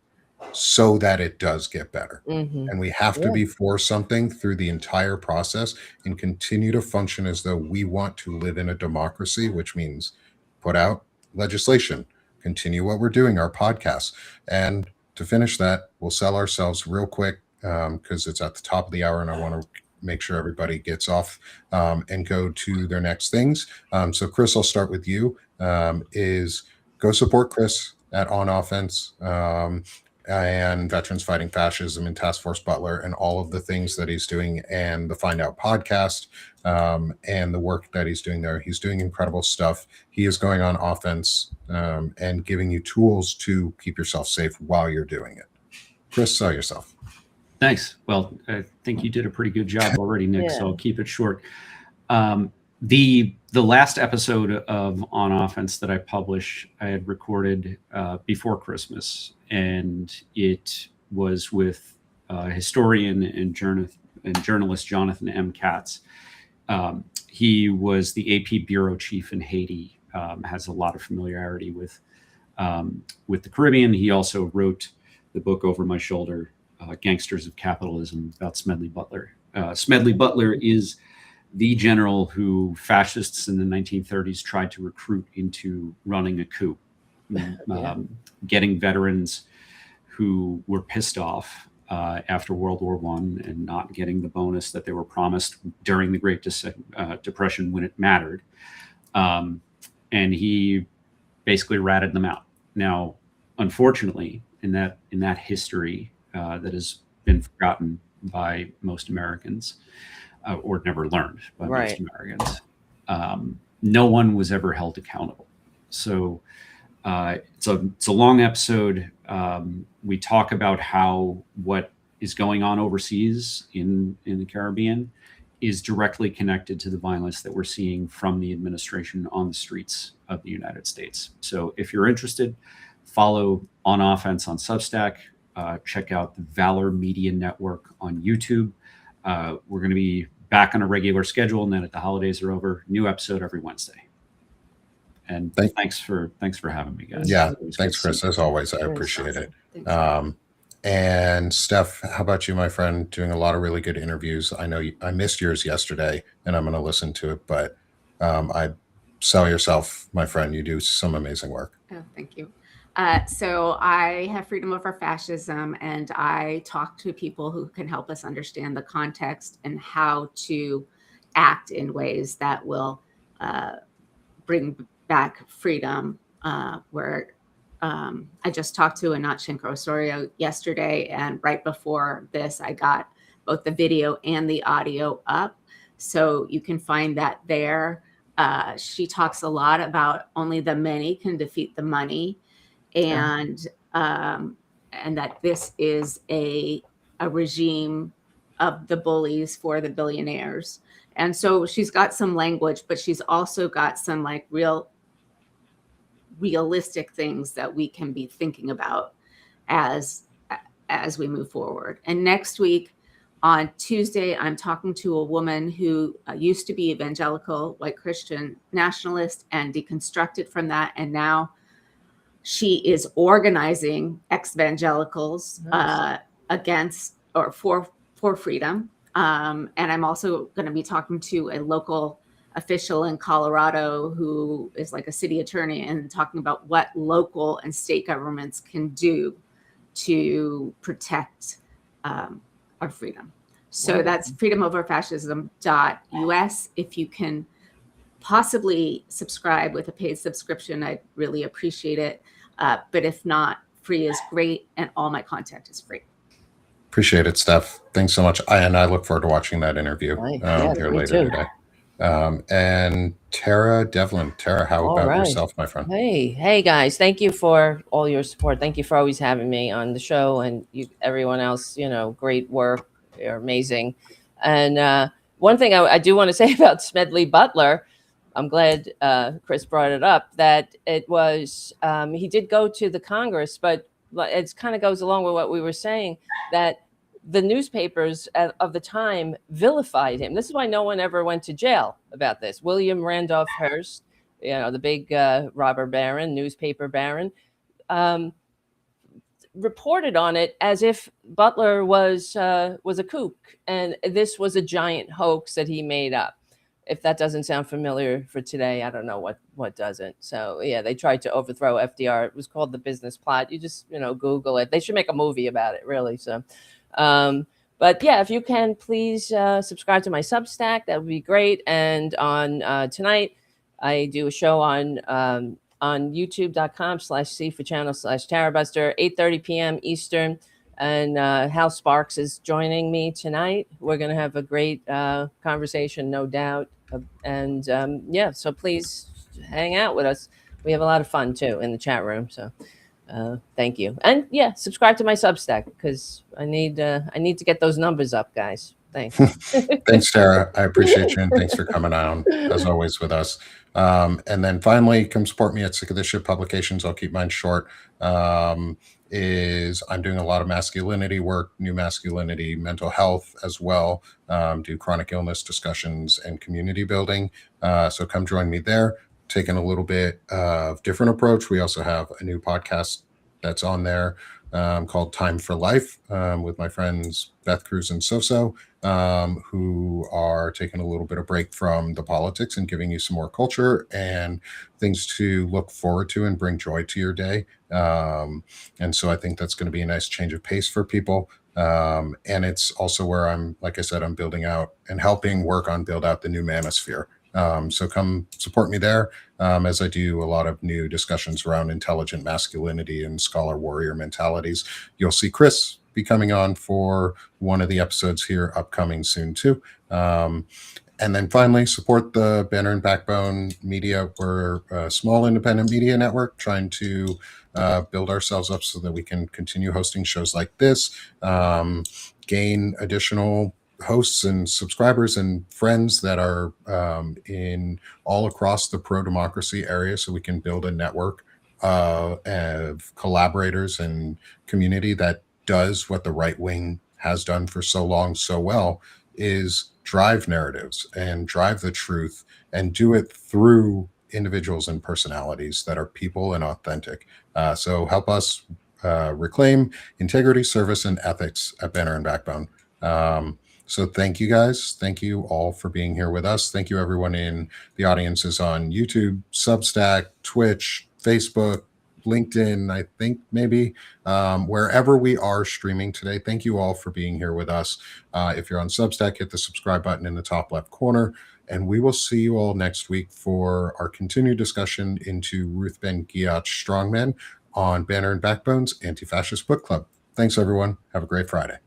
so that it does get better. Mhm. And we have to Yeah. be for something through the entire process, and continue to function as though we want to live in a democracy, which means put out legislation, continue what we're doing, our podcasts. And to finish that, we'll sell ourselves real quick, because it's at the top of the hour and I want to make sure everybody gets off, and go to their next things. So Chris, I'll start with you. Is go support Chris at On Offense, and Veterans Fighting Fascism and Task Force Butler, and all of the things that he's doing, and the Find Out podcast, and the work that he's doing there. He's doing incredible stuff. He is going on offense, and giving you tools to keep yourself safe while you're doing it. Chris, sell yourself. Thanks. Well, I think you did a pretty good job already, Nick, Yeah. so I'll keep it short. The last episode of On Offense that I published, I had recorded before Christmas, and it was with historian and journalist Jonathan M. Katz. He was the AP bureau chief in Haiti, has a lot of familiarity with the Caribbean. He also wrote the book Over My Shoulder, Gangsters of Capitalism, about Smedley Butler. Smedley Butler is the general who fascists in the 1930s tried to recruit into running a coup, getting veterans who were pissed off after World War I and not getting the bonus that they were promised during the Great Depression when it mattered. And he basically ratted them out. Now, unfortunately, in that history that has been forgotten by most Americans, or never learned by most Americans, no one was ever held accountable. So it's a long episode. We talk about how what is going on overseas in the Caribbean is directly connected to the violence that we're seeing from the administration on the streets of the United States. So if you're interested, follow On Offense on Substack. Check out the Valor Media Network on YouTube. We're going to be back on a regular schedule, and then at the holidays are over, new episode every Wednesday. And thanks for having me, guys. Yeah, thanks, Chris. As always, I appreciate it. And Steph, how about you, my friend? Doing a lot of really good interviews. I know I missed yours yesterday, and I'm going to listen to it. But I sell yourself, my friend. You do some amazing work. Oh, thank you. So I have Freedom Over Fascism, and I talk to people who can help us understand the context and how to act in ways that will bring back freedom. Where I just talked to Anat Shinko-Osorio yesterday, and right before this, I got both the video and the audio up. So you can find that there. She talks a lot about only the many can defeat the money. And that this is a regime of the bullies for the billionaires. And so she's got some language, but she's also got some like realistic things that we can be thinking about as we move forward. And next week on Tuesday, I'm talking to a woman who used to be evangelical, white Christian nationalist, and deconstructed from that. And now she is organizing ex-evangelicals against or for freedom. And I'm also going to be talking to a local official in Colorado who is like a city attorney and talking about what local and state governments can do to protect our freedom. So that's freedomoverfascism.us. If you can possibly subscribe with a paid subscription, I'd really appreciate it. But if not, free is great, and all my content is free. Appreciate it, Steph. Thanks so much. I look forward to watching that interview here later today. And Tara Devlin. Tara, how about yourself, my friend? Hey guys, thank you for all your support. Thank you for always having me on the show, and everyone else, great work. You're amazing. And one thing I do want to say about Smedley Butler, I'm glad Chris brought it up, that it was, he did go to the Congress, but it kind of goes along with what we were saying, that the newspapers of the time vilified him. This is why no one ever went to jail about this. William Randolph Hearst, the big robber baron, newspaper baron, reported on it as if Butler was a kook, and this was a giant hoax that he made up. If that doesn't sound familiar for today, I don't know what doesn't. So yeah, they tried to overthrow FDR. It was called The Business Plot. You just Google it. They should make a movie about it, really. So, but yeah, if you can please subscribe to my Substack, that would be great. And on tonight, I do a show on youtube.com/C for channel/Tarabuster, 8:30 p.m. Eastern. And Hal Sparks is joining me tonight. We're going to have a great conversation, no doubt. And yeah, so please hang out with us. We have a lot of fun too in the chat room. So thank you. And yeah, subscribe to my Substack because I need to get those numbers up, guys. Thanks. Thanks, Sarah. I appreciate you, and thanks for coming on as always with us. And then finally, come support me at Sick of This Shit Publications. I'll keep mine short. I'm doing a lot of masculinity work, new masculinity, mental health as well. Do chronic illness discussions and community building. So come join me there. Taking a little bit of different approach. We also have a new podcast that's on there called Time for Life with my friends Beth Cruz and Soso, who are taking a little bit of break from the politics and giving you some more culture and things to look forward to and bring joy to your day. And so I think that's going to be a nice change of pace for people. And it's also where I'm building out and helping work on build out the new manosphere. So come support me there as I do a lot of new discussions around intelligent masculinity and scholar warrior mentalities. You'll see Chris be coming on for one of the episodes here upcoming soon too. And then finally, support the Bannera Backbone media. We're a small independent media network trying to build ourselves up so that we can continue hosting shows like this, gain additional hosts and subscribers and friends that are in all across the pro-democracy area, so we can build a network of collaborators and community that does what the right wing has done for so long so well, is drive narratives and drive the truth and do it through individuals and personalities that are people and authentic. So help us reclaim integrity, service, and ethics at Bannera Backbone. So thank you guys. Thank you all for being here with us. Thank you everyone in the audiences on YouTube, Substack, Twitch, Facebook, LinkedIn, I think maybe, wherever we are streaming today. Thank you all for being here with us. If you're on Substack, hit the subscribe button in the top left corner. And we will see you all next week for our continued discussion into Ruth Ben-Ghiat's Strongmen on Bannera Backbone's Anti-Fascist Book Club. Thanks, everyone. Have a great Friday.